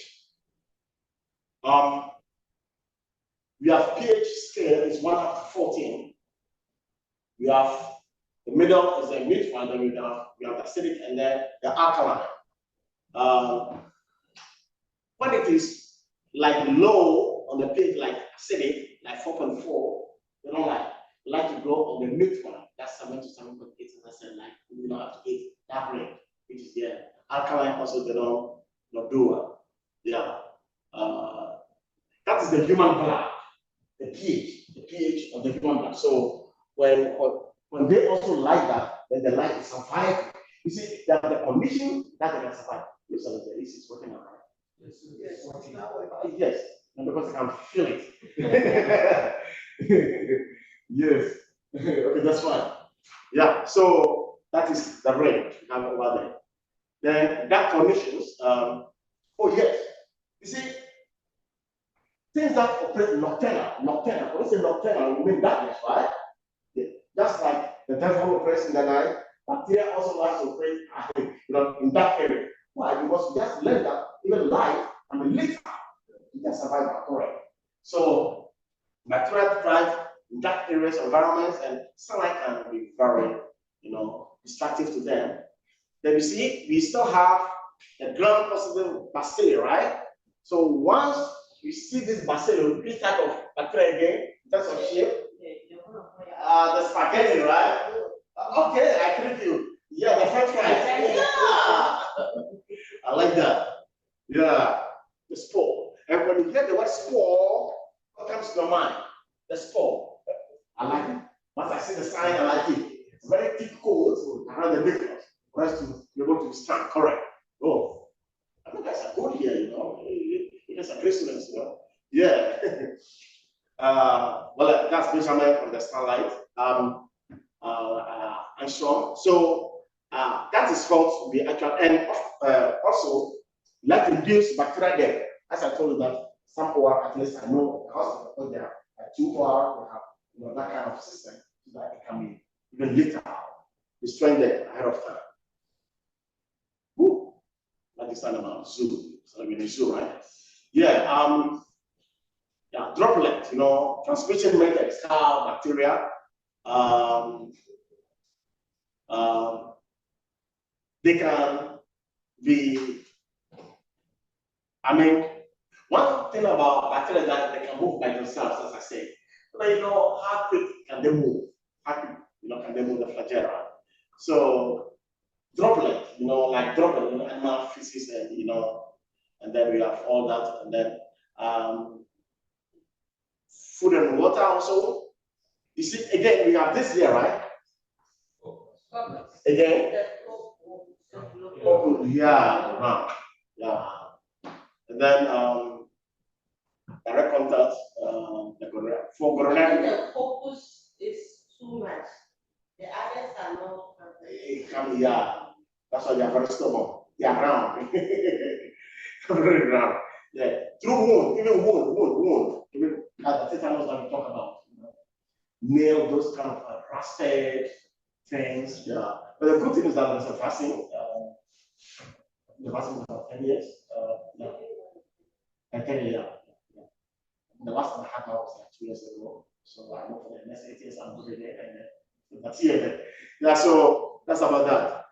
We have pH scale is 1 up to 14. We have the middle is a neutral, then we have the acidic and then the alkaline. When it is like low on the pH, like acidic, like 4.4, they don't like. They like to go on the neutral, that's 7 to 7.8, and I said like we don't have to eat that range, which is there. Alkaline also they don't do well. Yeah. That is the human blood, the pH of the human blood. So when they also like that, then they like to survive. You see, that the condition that they can survive. This is working out. Yes, and because I can feel it. Yes. Okay, that's fine. Yeah, so that is the range we have over there. Then that conditions, oh yes. You see, things that operate nocturnal. When we say nocturnal, we mean darkness, right? Yeah. Just like the devil operates in the night, bacteria also like to operate in that area. Why? Because we just let that even light and lit up, you can survive bacteria. So bacteria thrive in dark areas, environments, and sunlight can be very, destructive to them. Then you see, we still have the gram-positive bacilli, right? So once you see this bacilli, this type of bacteria again, that's of shape. The spaghetti, right? Okay, I trick you. Yeah, the French fries. Yeah. I like that. Yeah, the spore. And when you get the word spore, what comes to your mind? The spore. I like it. Once I see the sign, I like it. It's very thick coat around the nucleus for us to be able to stand correct. Oh, I think that's a good here, It's a great students, Yeah. Well, that's measurement from the starlight. And so on. That is called the actual, and also like to reduce bacteria there. As I told you that some OR, at least I know the hospital, because there are 2 OR, we have that kind of system so that it can be even later destroying them ahead of time. Woo! Like this time about zoo. So I mean zoo, right? Yeah, droplet, transmission methods, how bacteria they can be, one thing about bacteria that they can move by themselves, as I said. But how quick can they move? How quick, can they move the flagella? So droplet, like droplet, animal feces, and then we have all that, and then food and water also. You see, again, we have this here, right? Again. Oh, yeah. And then direct contact, the for When gonorrhea. the focus is too much, the others are not. It can be, yeah. That's why they are very stubborn. They are round. Very round. Yeah. Through wound, even wound. Even the tetanus that we talk about. Nail, those kind of rusted things. Yeah. But the good thing is that there's a vaccine. The vaccine is about 10 years. Yeah. And 10 years. Yeah. The last one I had was like 2 years ago. So I know for the next 8 years I'm good again. And that's it. Yeah, so that's about that.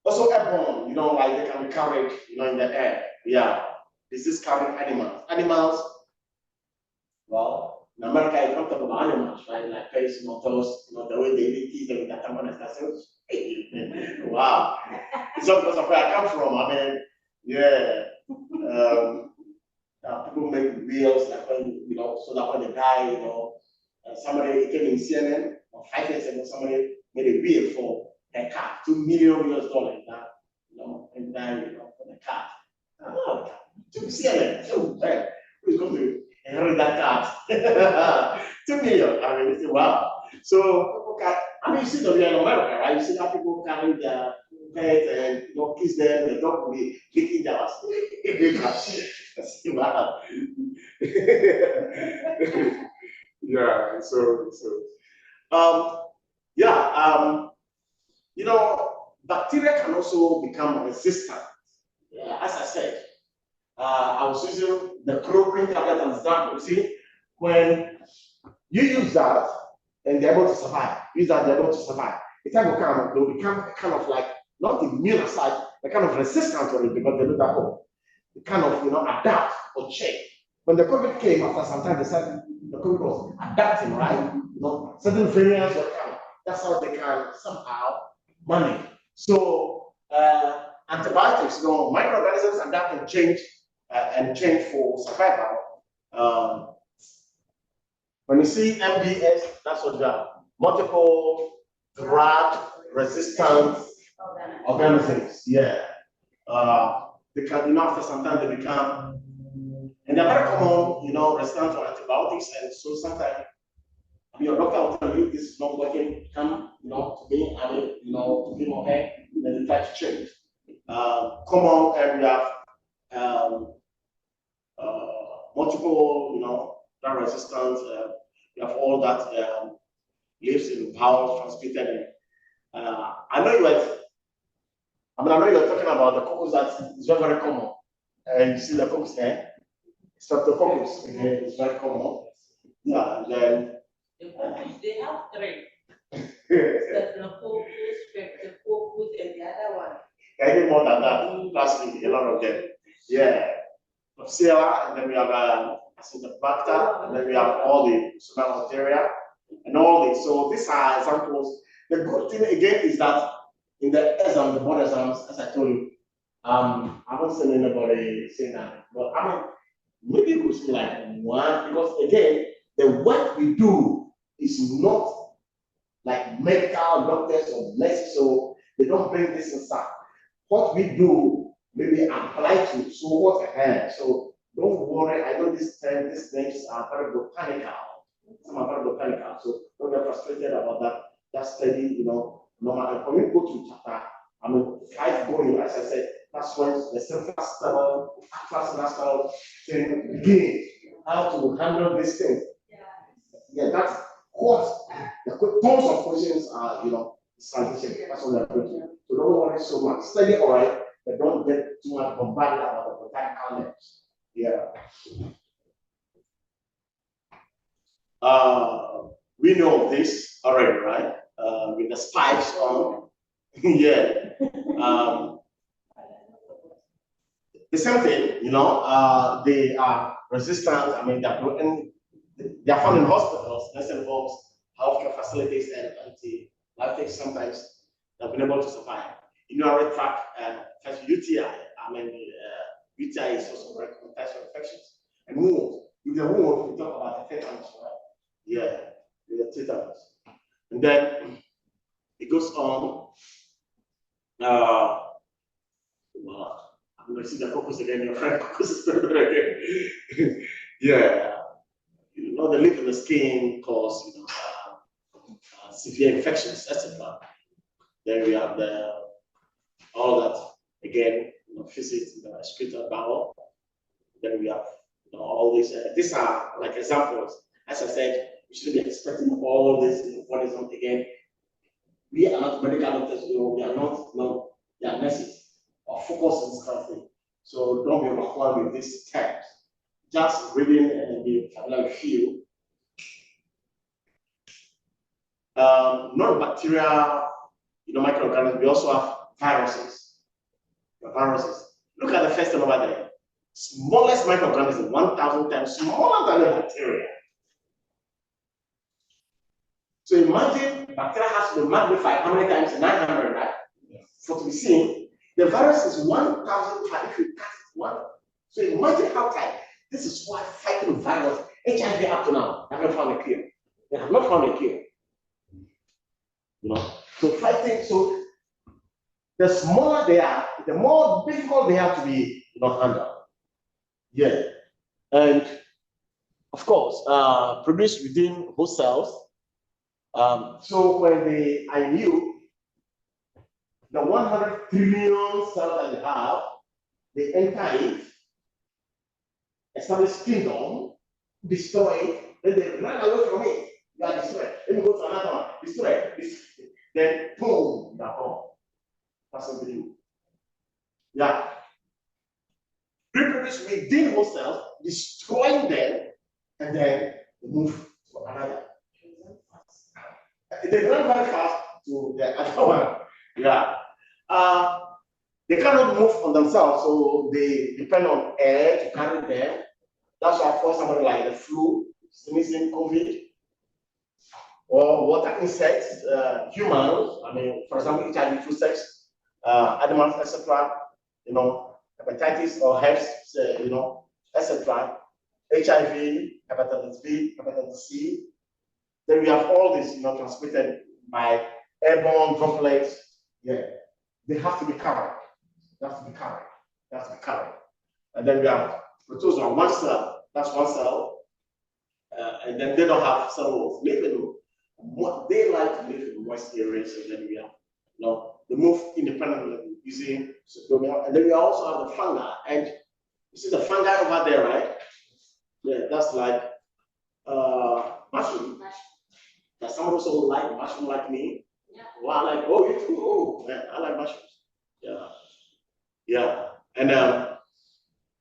Also airborne, like they can be carried, in the air. Yeah. Disease carrying animals. Animals, well, in America, you don't talk about animals, right? Like pigs, motors, the way they eat them with that wow. It's not because of where I come from. I mean, yeah. People make wheels, like when, so that when they die, somebody came in CNN, or 5 years ago, somebody made a wheel for a cat, $2 million that, and died, for the cat. Oh, to CNN. So, man, who's going to inherit that cat? 2 million. I mean, wow. So people can, you see the in America, right? You see how people carry their pets and kiss them, the dog will be licking their ass. Wow. Yeah, bacteria can also become resistant. Yeah, as I said, I was using the chloroquine tablet as an example. You see, when you use that and they're able to survive, the time will come, they'll become kind of like, not immune aside, they're kind of resistant to it because they know that, they kind of, adapt or change. When the COVID came, after some time, they said the COVID was adapting, right? Certain variants were coming. That's how they can somehow manage. So, antibiotics, microorganisms adapt and change for survival. When you see MDS, that's what they are. Multiple drug resistant organisms. Yeah. They can, after some time, they become, and they're very common, resistant to antibiotics. And so sometimes, your doctor will tell you this is not working, come, to me, to him or her, and then you try to change. Common area, multiple, drug resistance, you have all that lives in bowels transmitted. I know you're talking about the cockles that is very, very common. And you see the cockles there, streptococcus, it's very common. Yeah, and then they have 3. Staphylococcus, streptococcus, and the other one. Any more than that, trust me, a lot of them. Yeah. Klebsiella, and then we have Acinetobacter, and then we have all the Bacteria, and all this. So these are examples. The good thing again is that in the exam, the board exams, as I told you, I haven't seen anybody saying that. But maybe you could see like one, because again, the work we do is not like medical doctors or nurses, so they don't bring this inside. What we do, maybe apply to so what ahead. So don't worry, I know these names are very botanical. Some are very botanical, so don't get frustrated about that. That study, normal. When we go to chapter, 5 going, as I said, that's when the self-national thing begins. How to handle these things. Yeah, that's what the tons of questions are, scientific. That's what they're going to. So don't worry so much. Study all right, but don't get too much bombarded about the botanical names. Yeah. We know this already, right? With the spikes on. Yeah. The same thing, they are resistant. They are found in hospitals, nursing homes, healthcare facilities, and antibiotics sometimes have been able to survive. Urinary tract first UTI. UTI is also very common types of infections. And wounds. With the wound, we talk about the tetanus, right? Yeah, the tetanus. And then it goes on. Well, I'm going to see the focus again. Your friend focus is again. Yeah. they live in the skin, cause severe infections, etc. Then we have all that again, physics, the excreta bowel. Then we have all these. These are like examples. As I said, we should be expecting all this organism again. We are not medical doctors, we are not, we are nurses or focus on this kind of thing. So don't be overwhelmed with these terms. Just reading and the vocabulary feel. Non-bacterial, microorganisms. We also have viruses. The viruses. Look at the first one over there. Smallest microorganism, 1,000 times smaller than a bacteria. So imagine bacteria has to be magnified how many times? 900, right? Yes. For to be seen. The virus is 1,000 times if you cut it one. So imagine how tight. This is why fighting virus, HIV up to now, they haven't found a cure. They have not found a cure. So fighting, so the smaller they are, the more difficult they are to be handled. Yeah. And of course, produced within host cells. So when I knew the 100 trillion cells that they have, they enter it, establish kingdom, destroy it, then they run away from it. You are destroyed. Let me go to another one. Destroy it. Then boom, you are gone. That's what they do. Yeah. Reproduce within host cells, destroying them, and then move to another. They run very fast to the other one. Yeah. They cannot move on themselves, so they depend on air to carry them. That's why for somebody like the flu, sneezing, COVID, or water insects, humans, for example, HIV through sex, animals, etc., hepatitis or herpes, etc., HIV, hepatitis B, hepatitis C. Then we have all this, transmitted by airborne droplets. Yeah, they have to be carried. They have to be carried. They have to be carried. And then we have protozoa, one cell. That's one cell. And then they don't have cell walls. They like to live in moist areas. And then we have, they move independently using subdominal. And then we also have the fungi. And you see the fungi over there, right? Yeah, that's like mushroom. That some also like mushroom like me. Yeah. Well, I like, you too. Oh, yeah, I like mushrooms. Yeah. Yeah. And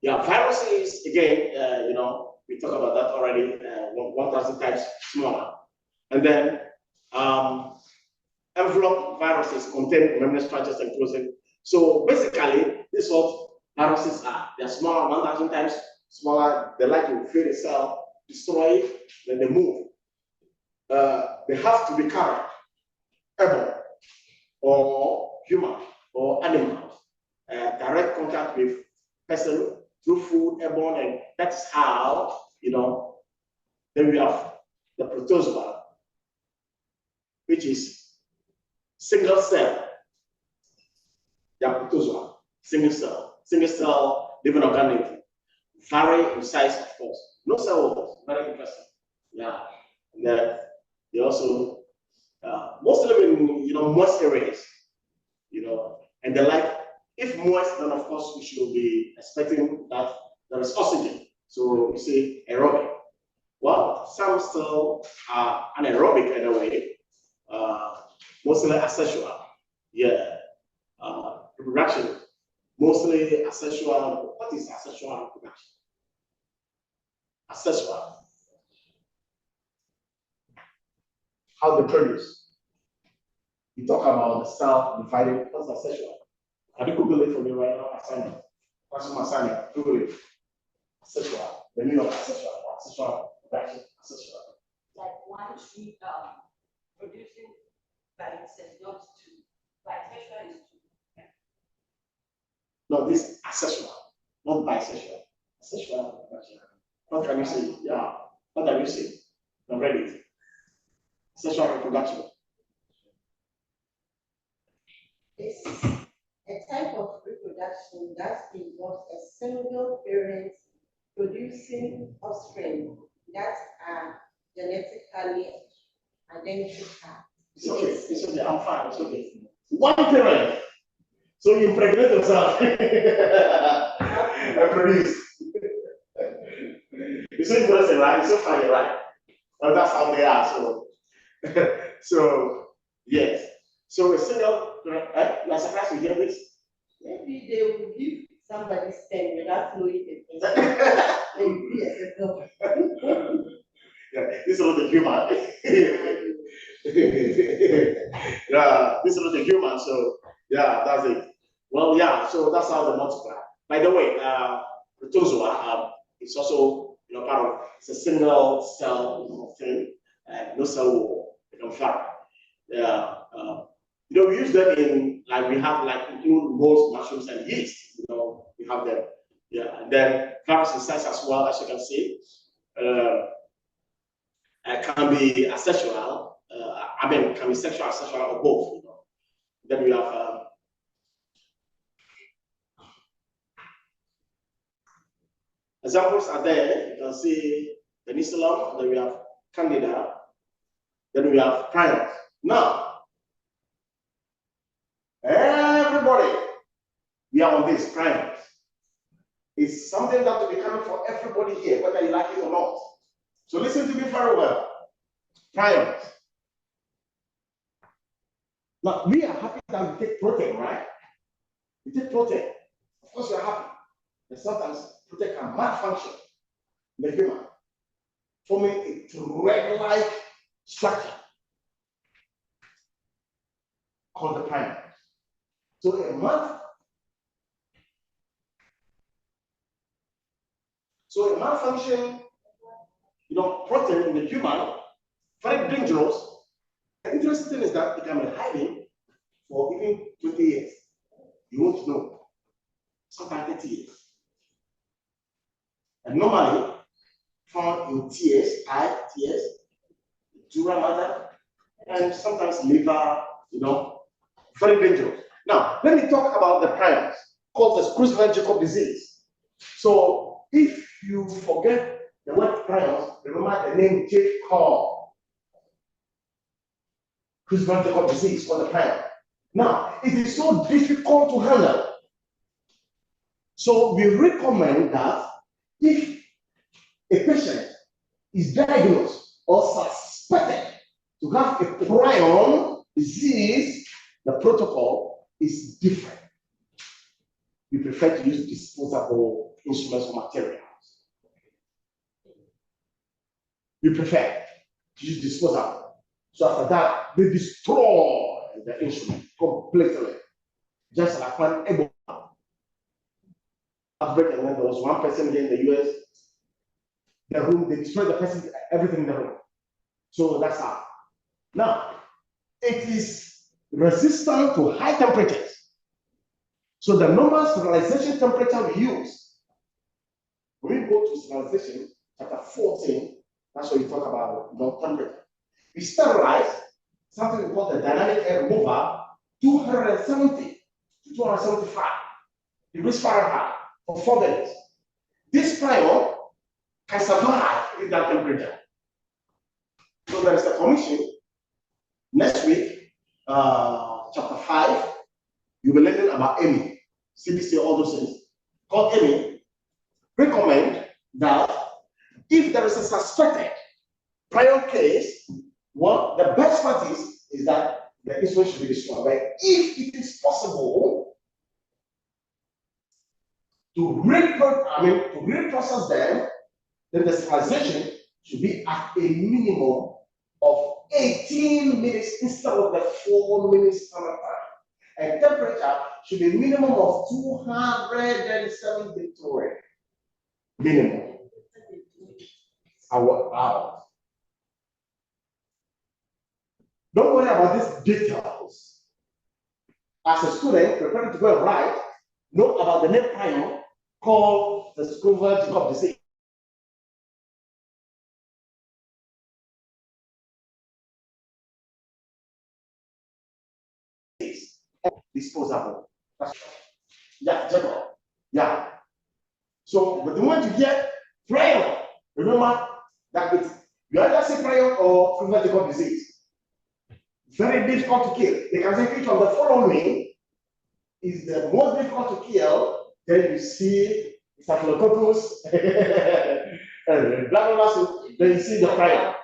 viruses, again, we talked about that already, 1,000 times smaller. And then envelope viruses contain membrane structures and closing. So basically, this is what viruses are. They're smaller, 1,000 times smaller. They like to fill the cell, destroy it, then they move. They have to be carried, airborne, or human, or animals. Direct contact with person through food, airborne, and that's how, then we have the protozoa, which is single cell. Yeah, protozoa, single cell living organism, vary in size, of course. No cell walls, very interesting. Yeah, and then they also mostly live in moist areas, and they like, if moist, then of course we should be expecting that there is oxygen. So you say aerobic. Well, some still are anaerobic in a way, mostly asexual. Yeah, reproduction, mostly asexual. What is asexual reproduction? Asexual. How they produce. We talk about the cell divided. What's asexual? Can you Google it for me right now? Assignment. That's my assignment. Google it. Asexual. The meaning of asexual. Asexual reproduction. Asexual. Like one tree producing by itself, not two. Bisexual is two. No, this asexual, not bisexual. Asexual reproduction. What can you say? Yeah. What can you say? I'm ready. Sexual reproduction. It's a type of reproduction that involves a single parent producing offspring that are genetically identical. It's okay. It's okay. I'm fine. It's okay. One parent. So you impregnate yourself and produce. It's so interesting, right? It's so funny, right? Well, that's how they are. So yes. So a single, you are surprised to hear this? Maybe they will give somebody stem without knowing it. Yeah, this is not the human. Yeah, this is not the human. So yeah, that's it. Well, yeah. So that's how they multiply. By the way, protozoa is also part of. It's a single cell thing, no cell wall. They can fly. Yeah. We use them in we have include most mushrooms and yeast. We have them. Yeah, and then parasites as well, as you can see. Can be asexual. Can be sexual, asexual, or both. Then we have examples are there. You can see penicillin. Then we have candida. Then we have prions. Now, everybody, we are on this prions. It's something that will be coming for everybody here, whether you like it or not. So listen to me very well. Prions. Now, we are happy that we take protein, right? We take protein. Of course, we are happy. But sometimes protein can malfunction in the human, forming a thread-like structure called the prion. So a malfunction, protein in the human, very dangerous. The interesting thing is that it can be hiding for even 20 years. You won't know. Sometimes 30 years. And normally found in tears, eye, tears, dura matter, and sometimes liver, very dangerous. Now, let me talk about the prions called the Creutzfeldt-Jakob disease. So, if you forget the word prions, remember the name Chaper. Creutzfeldt-Jakob disease called the prion. Now, it is so difficult to handle. So, we recommend that if a patient is diagnosed or suspected to have a prion disease, the protocol is different. We prefer to use disposable instruments or materials. We prefer to use disposable. So after that, they destroy the instrument completely. Just like when Ebola outbreak, and then there was one person here in the US, the room, they destroyed the person, everything in the room. So that's how. Now, it is resistant to high temperatures. So the normal sterilization temperature we use, when we go to sterilization, chapter 14, that's what we talk about temperature. We sterilize something we call the dynamic air remover, 270 to 275 degrees Fahrenheit for 4 minutes. This prion can survive with that temperature. So there is a commission next week, chapter 5. You'll be learning about AMI, CDC, all those things. Called AMI, recommend that if there is a suspected prion case, the best practice is that the instrument should be destroyed. But if it is possible to reprocess them, then the sterilization should be at a minimum of 18 minutes instead of the 4 minutes standard time. And temperature should be minimum of 273. Minimum. Hours. Don't worry about these details. As a student, preparing to go and write, know about the name prion called the Creutzfeldt-Jakob disease. Disposable. Yeah, Jacob. Yeah. So, but the moment you get prion, remember that you either say prion or preventable disease. Very difficult to kill. They can say which of the following is the most difficult to kill. Then you see Staphylococcus, then you see the prion.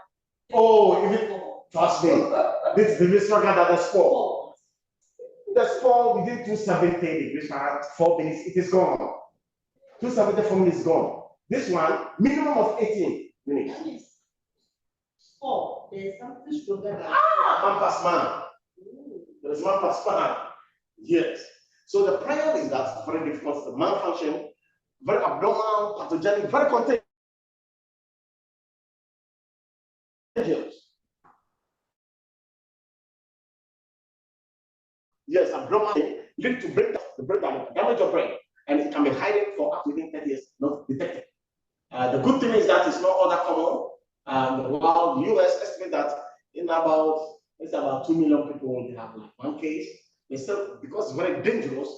Oh, trust me, this is the stronger than the spore. The spore within 270 degrees Fahrenheit, 4 minutes, it is gone. 274 minutes is gone. This one, minimum of 18 minutes. Oh, there's something stronger than man past man. There is man past man. Yes. So the prion is that very difficult, the malfunction, very abnormal, pathogenic, very contagious. Yes, abnormal lead to brain damage of brain, and it can be hiding for up to within 10 years, not detected. The good thing is that it's not all that common. While the US estimate that in about 2 million people they have like one case, they still, because it's very dangerous,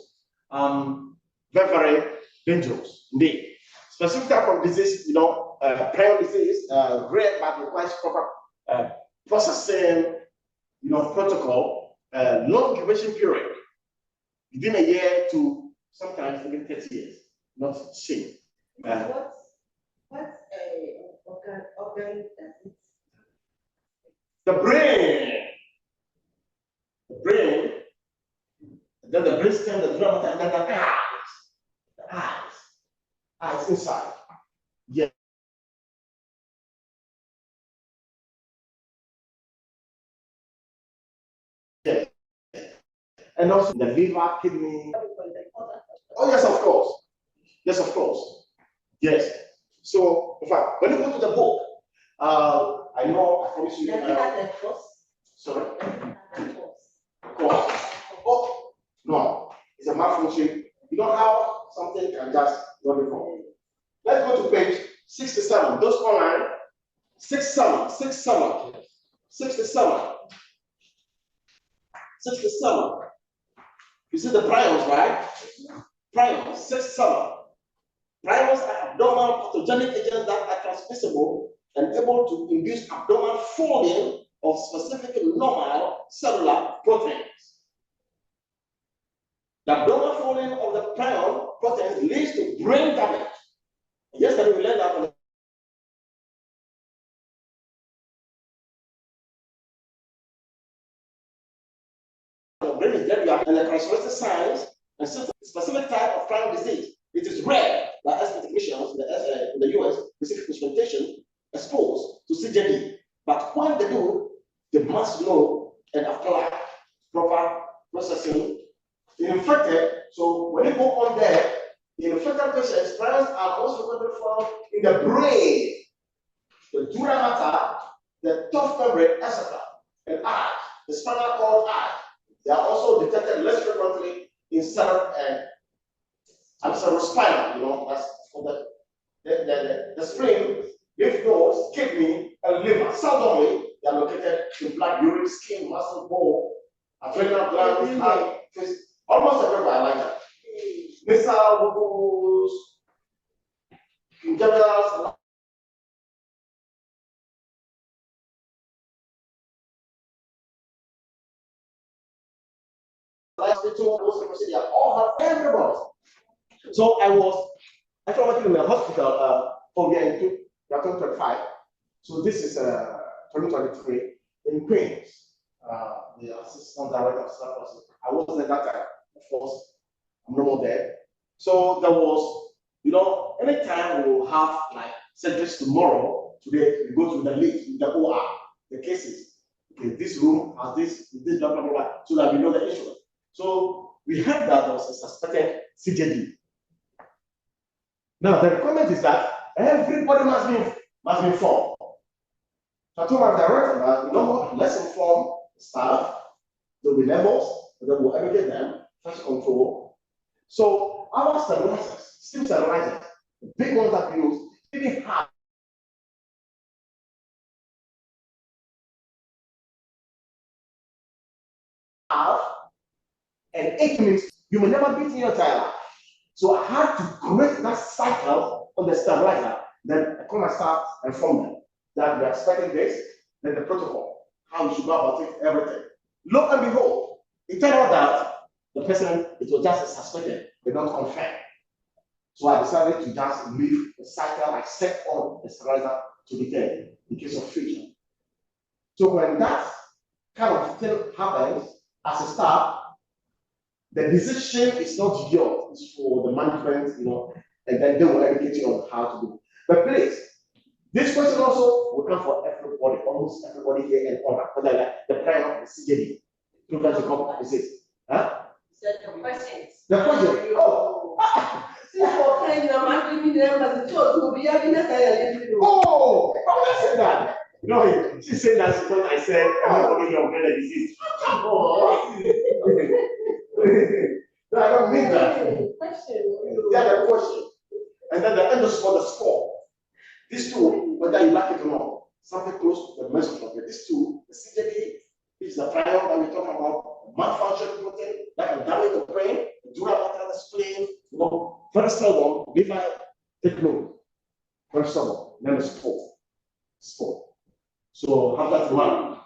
very, very dangerous indeed. Specific type of disease, prion disease, rare but requires proper processing, protocol, long incubation period, within a year to sometimes even 30 years, not shame. What's organ does it? The brain, then the brainstem, the drum, and then the eyes inside. Yeah. Yes. And also the liver, kidney. Oh yes, of course. Yes, of course. Yes. So, in fact, when you go to the book, I know I promise you. Sorry. Course. Oh no, it's a malfunction. You know how something can just run it wrong. Let's go to page 67. Those online. 67. 67. 67. 67. You see the prions, right? Prions, 67. Prions are abnormal pathogenic agents that are transmissible and able to induce abnormal folding of specific normal cellular proteins. The abnormal folding of the prion proteins leads to brain damage. Yesterday we learned that on the brain is dead, and the characteristic signs and specific type of prion disease. It is rare that as technicians in the US receive instrumentation exposed to CJD. But when they do, they must know and apply proper processing. Infected, so when you go on there, in infected patients, prions are most frequently found in the brain, the dura mater, the tough membrane, etc., and eyes, the spinal cord eye. They are also detected less frequently in cerebrospinal, that's for the spleen, lymph nodes, kidney, and liver. Seldomly, they are located in blood, urine, skin, muscle, bone, adrenal glands, eye, face. Almost everywhere like that. Nasal, vocals, genitals, they all have everybody. So I was actually working in a hospital for in 2025. So this is 2023 in Queens. The assistant director of staff, I wasn't at that time, of course, I'm no more there. So there was, anytime we will have like surgeries tomorrow, today we go to the list, the OR, the cases. Okay, this room has this, blah, blah, blah, so that we know the issue. So we heard that there was a suspected CJD. Now the requirement is that everybody must be informed. So I told my director, let's inform staff. There will be levels, and then we'll educate them, first control. So our stabilizers, steam stabilizers, the big ones that we use, didn't have and 8 minutes, you may never beat in your child. So I had to create that cycle on the stabilizer. Then I call my staff and form them. that we are expecting this, then the protocol, how we should go about it, everything. Lo and behold, it turned out that the person, it was just suspected, they don't confirm. So I decided to just leave the cycle I set on the sterilizer to be there in case of future. So when that kind of thing happens, as a staff, the decision is not yours, it's for the management, and then they will educate you on how to do it. But please, this question also will come for everybody, almost everybody here and on, whether like the prayer of the CJD, programs to come and say, huh? So the questions. The question, oh, oh, I said that. No, she said that's because I said everybody here will get a disease. Oh, no, I don't mean that. Yeah, the question. And then the end of the score. These two, whether you like it or not, something close to the message of it. These two, the CJD is the prior that we talk about, malfunction protein that can damage the brain, the durable matter of the spleen, very stubborn, liver, take note. Very stubborn. Then the sport. So have that in mind.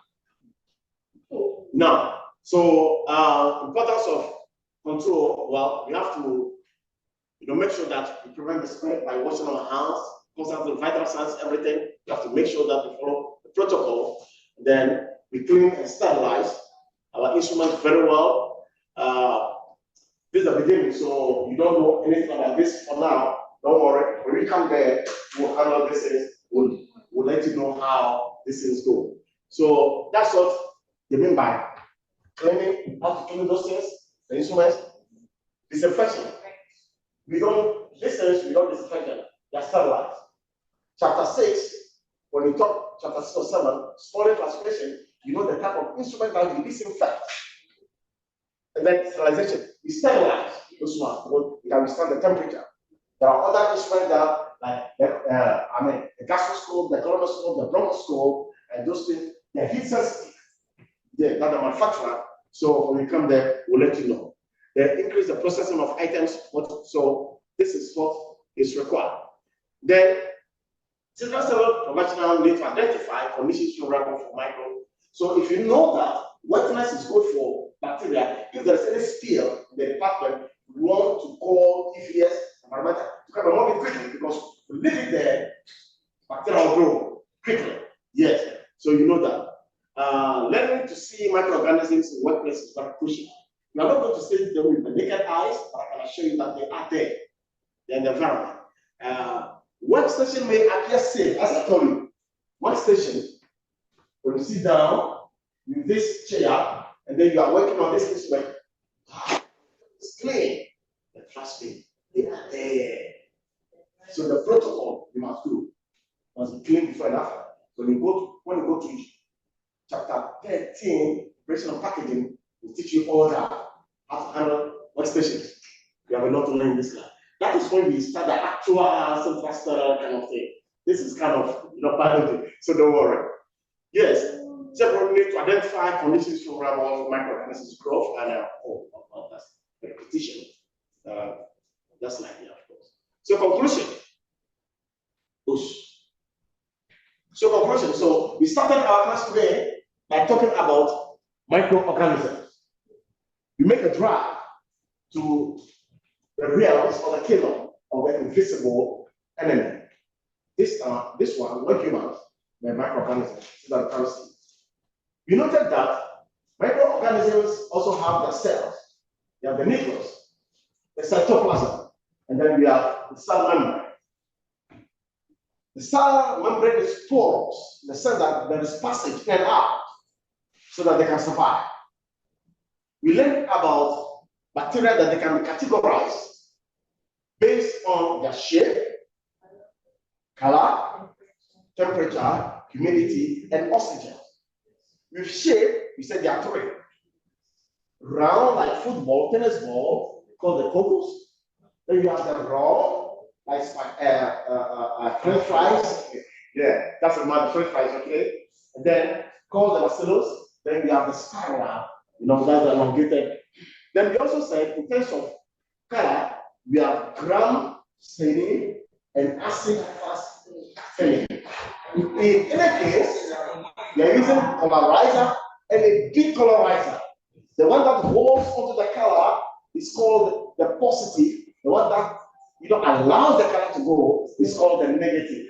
Now, so importance of control, well, we have to make sure that we prevent the spread by washing our hands, constantly vital signs, everything. You have to make sure that we follow the protocol. Then we clean and sterilize our instruments very well. This is the beginning, so you don't know anything about this for now. Don't worry. When we come there, we'll handle this things. We'll let you know how these things go. So that's what they mean by cleaning, how to clean those things, the instruments, disinfection. We don't disinfect them, they're sterilized. Chapter 6, when we talk chapter 6 or 7, spoiling classification, you know the type of instrument that we disinfect. And then sterilization, we sterilize those ones, we can withstand the temperature. There are other instruments that, like the gastroscope, the colonoscope, the bronchoscope, and those things, they're heat sensitive. Yeah, not the manufacturer. So when we come there, we'll let you know. They increase the processing of items, so this is what is required. Then, several professionals need to identify conditions favorable for micro. So if you know that wetness is good for bacteria, if there's any spill in the department, we want to call EFS environmental to come and move it quickly, because we leave it there, bacteria will grow quickly. Yes, so you know that. Learning to see microorganisms in workplace is very crucial. You are not going to see them with the naked eyes, but I can assure you that they are there. They're in the environment. Workstation may appear safe, as I told you. Workstation, when you sit down in this chair, and then you are working on this instrument, it's clean. But trust me, they are there. So the protocol you must do must be clean before and after. When you go to chapter 13, operation of packaging, will teach you all that, how to handle workstations. We have a lot to learn in this class. That is when we start the actual central sterile kind of thing. This is kind of biology, so don't worry. Yes, separately need to identify conditions favorable for microorganisms growth and that's repetition. That's like that, of course. So conclusion. So conclusion. So we started our class today by talking about microorganisms. We make a drive to the realms of the kingdom of the invisible enemy. This one, not humans, the microorganisms, so that can see. We noted that microorganisms also have the cells. They have the nucleus, the cytoplasm, and then we have the cell membrane. The cell membrane is porous, in the sense that there is passage in and out, so that they can survive. We learned about bacteria that they can be categorized based on their shape, color, temperature, humidity, and oxygen. With shape, we said there are three. Round like football, tennis ball, called the cocos. Then you have the raw, like French fries. Yeah, that's the French fries, okay? And then called the bacillus. Then we have the spiral, that's the elongated. Then we also said, in terms of color, we have gram staining and acid fast staining. In any case, they're using polarizer and a decolorizer. The one that holds onto the color is called the positive. The one that allows the color to go is called the negative.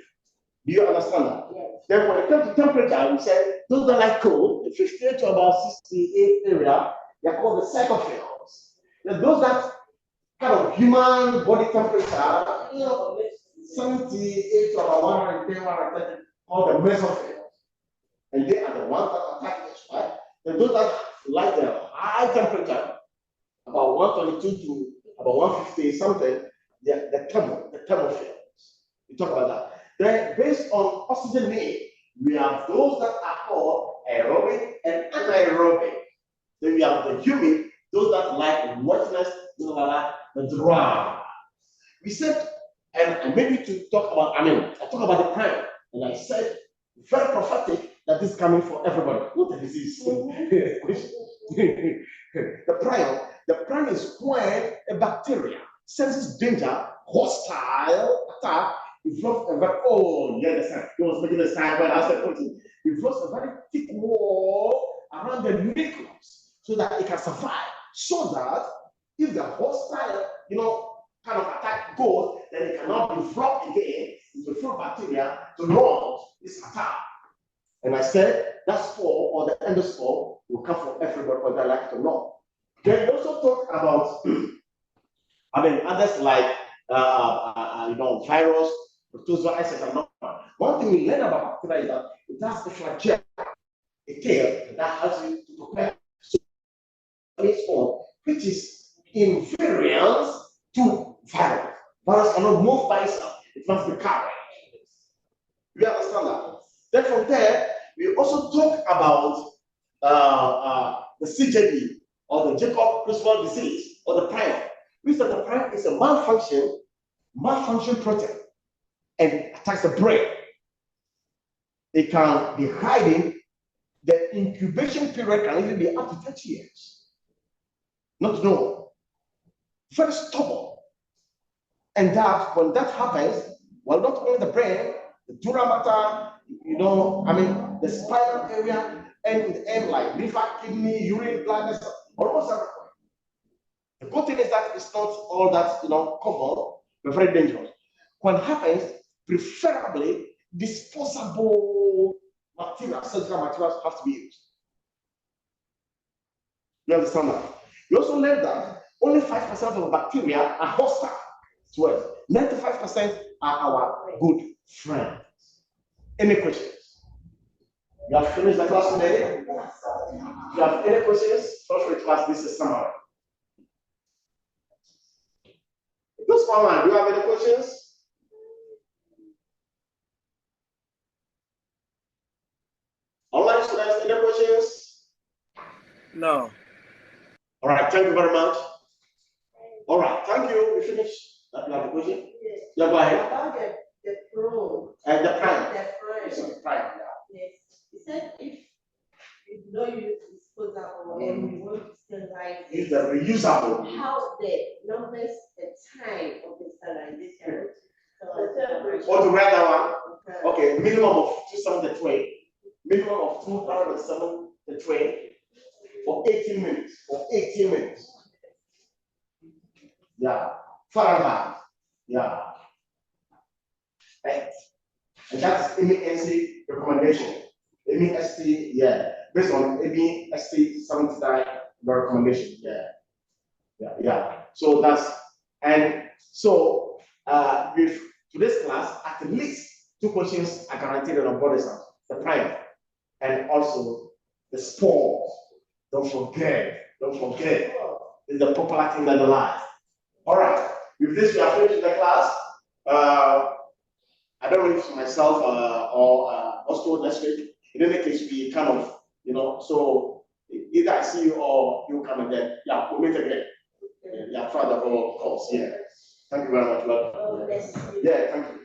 Do you understand that? Yes. Then when it comes to temperature, we said those that like cold, if you stay to about 68 area, they're called the cytophiles. Then those that kind of human body temperature, 78 to about 110, 130, called the mesophils. And they are the ones that attack us, right? And those that like the high temperature, about 122 to about 150 something, the thermophils. We talk about that. Then, based on oxygen need, we have those that are called aerobic and anaerobic. Then we have the humid, those that like wetness, those that like the dry. We said, and maybe to talk about, I talk about the prime, and I said, very prophetic, that this is coming for everybody. What a disease. The prime is when a bacteria senses danger, hostile attack, it develops a very, he was making a sign when I said putting, it develops a very thick wall around the nucleus so that it can survive. So that if the hostile, kind of attack goes, then it cannot be developed again into full bacteria to launch this attack. And I said that spore or the endospore will come for everybody, whether they like it or not. Then we also talk about, others like, virus, protozoa, etc. One thing we learn about bacteria is that it has a flagella, a tail that helps you to prepare. So its form, which is invariant to virus. Virus cannot move by itself; it must be carried. You understand that? Then from there, we also talk about the CJD or the Jacob-Criswell disease or the prime. We said the prime is a malfunction protein and attacks the brain. It can be hiding. The incubation period can even be up to 30 years. Not known. Very stubborn. And that, when that happens, well, not only the brain, the dura mater, the spinal area, and in the end, like liver, kidney, urine, bladder, almost everywhere. The good thing is that it's not all that, common, but very dangerous. When it happens, preferably disposable materials, surgical materials have to be used. You understand that? You also learned that only 5% of the bacteria are hostile to us. 95% are our good friends. Any questions? You have finished the class today? You have any questions? First class, this is summary. Just online, do you have any questions? Online students, any questions? No. All right, thank you very much. All right, thank you. We finished. You have a question? Yes. Yeah, go ahead. About the pro. And the prime. The Prime, Yes. He said if you don't use disposable and you want to sterilize it, Use the reusable. how the numbers, the time of the sterilization, Or to write that one? Okay, minimum of 2,700 the tray. Minimum of 2,007 the tray for 18 minutes. For 18 minutes. Yeah. Fahrenheit. Yeah. And that's MENC recommendation. MEST, yeah. Based on MEST 79 recommendation. Yeah. So that's, and so with today's class, at least 2 questions are guaranteed on board exams. The prime and also the spores. Don't forget. It's the popular thing that the life. All right. With this, we are finished the class. I don't know if myself or also next week. In any case, we kind of, so either I see you or you come and then, we'll meet again. Yeah, throughout the whole course. Yeah. Thank you very much. Yeah, thank you.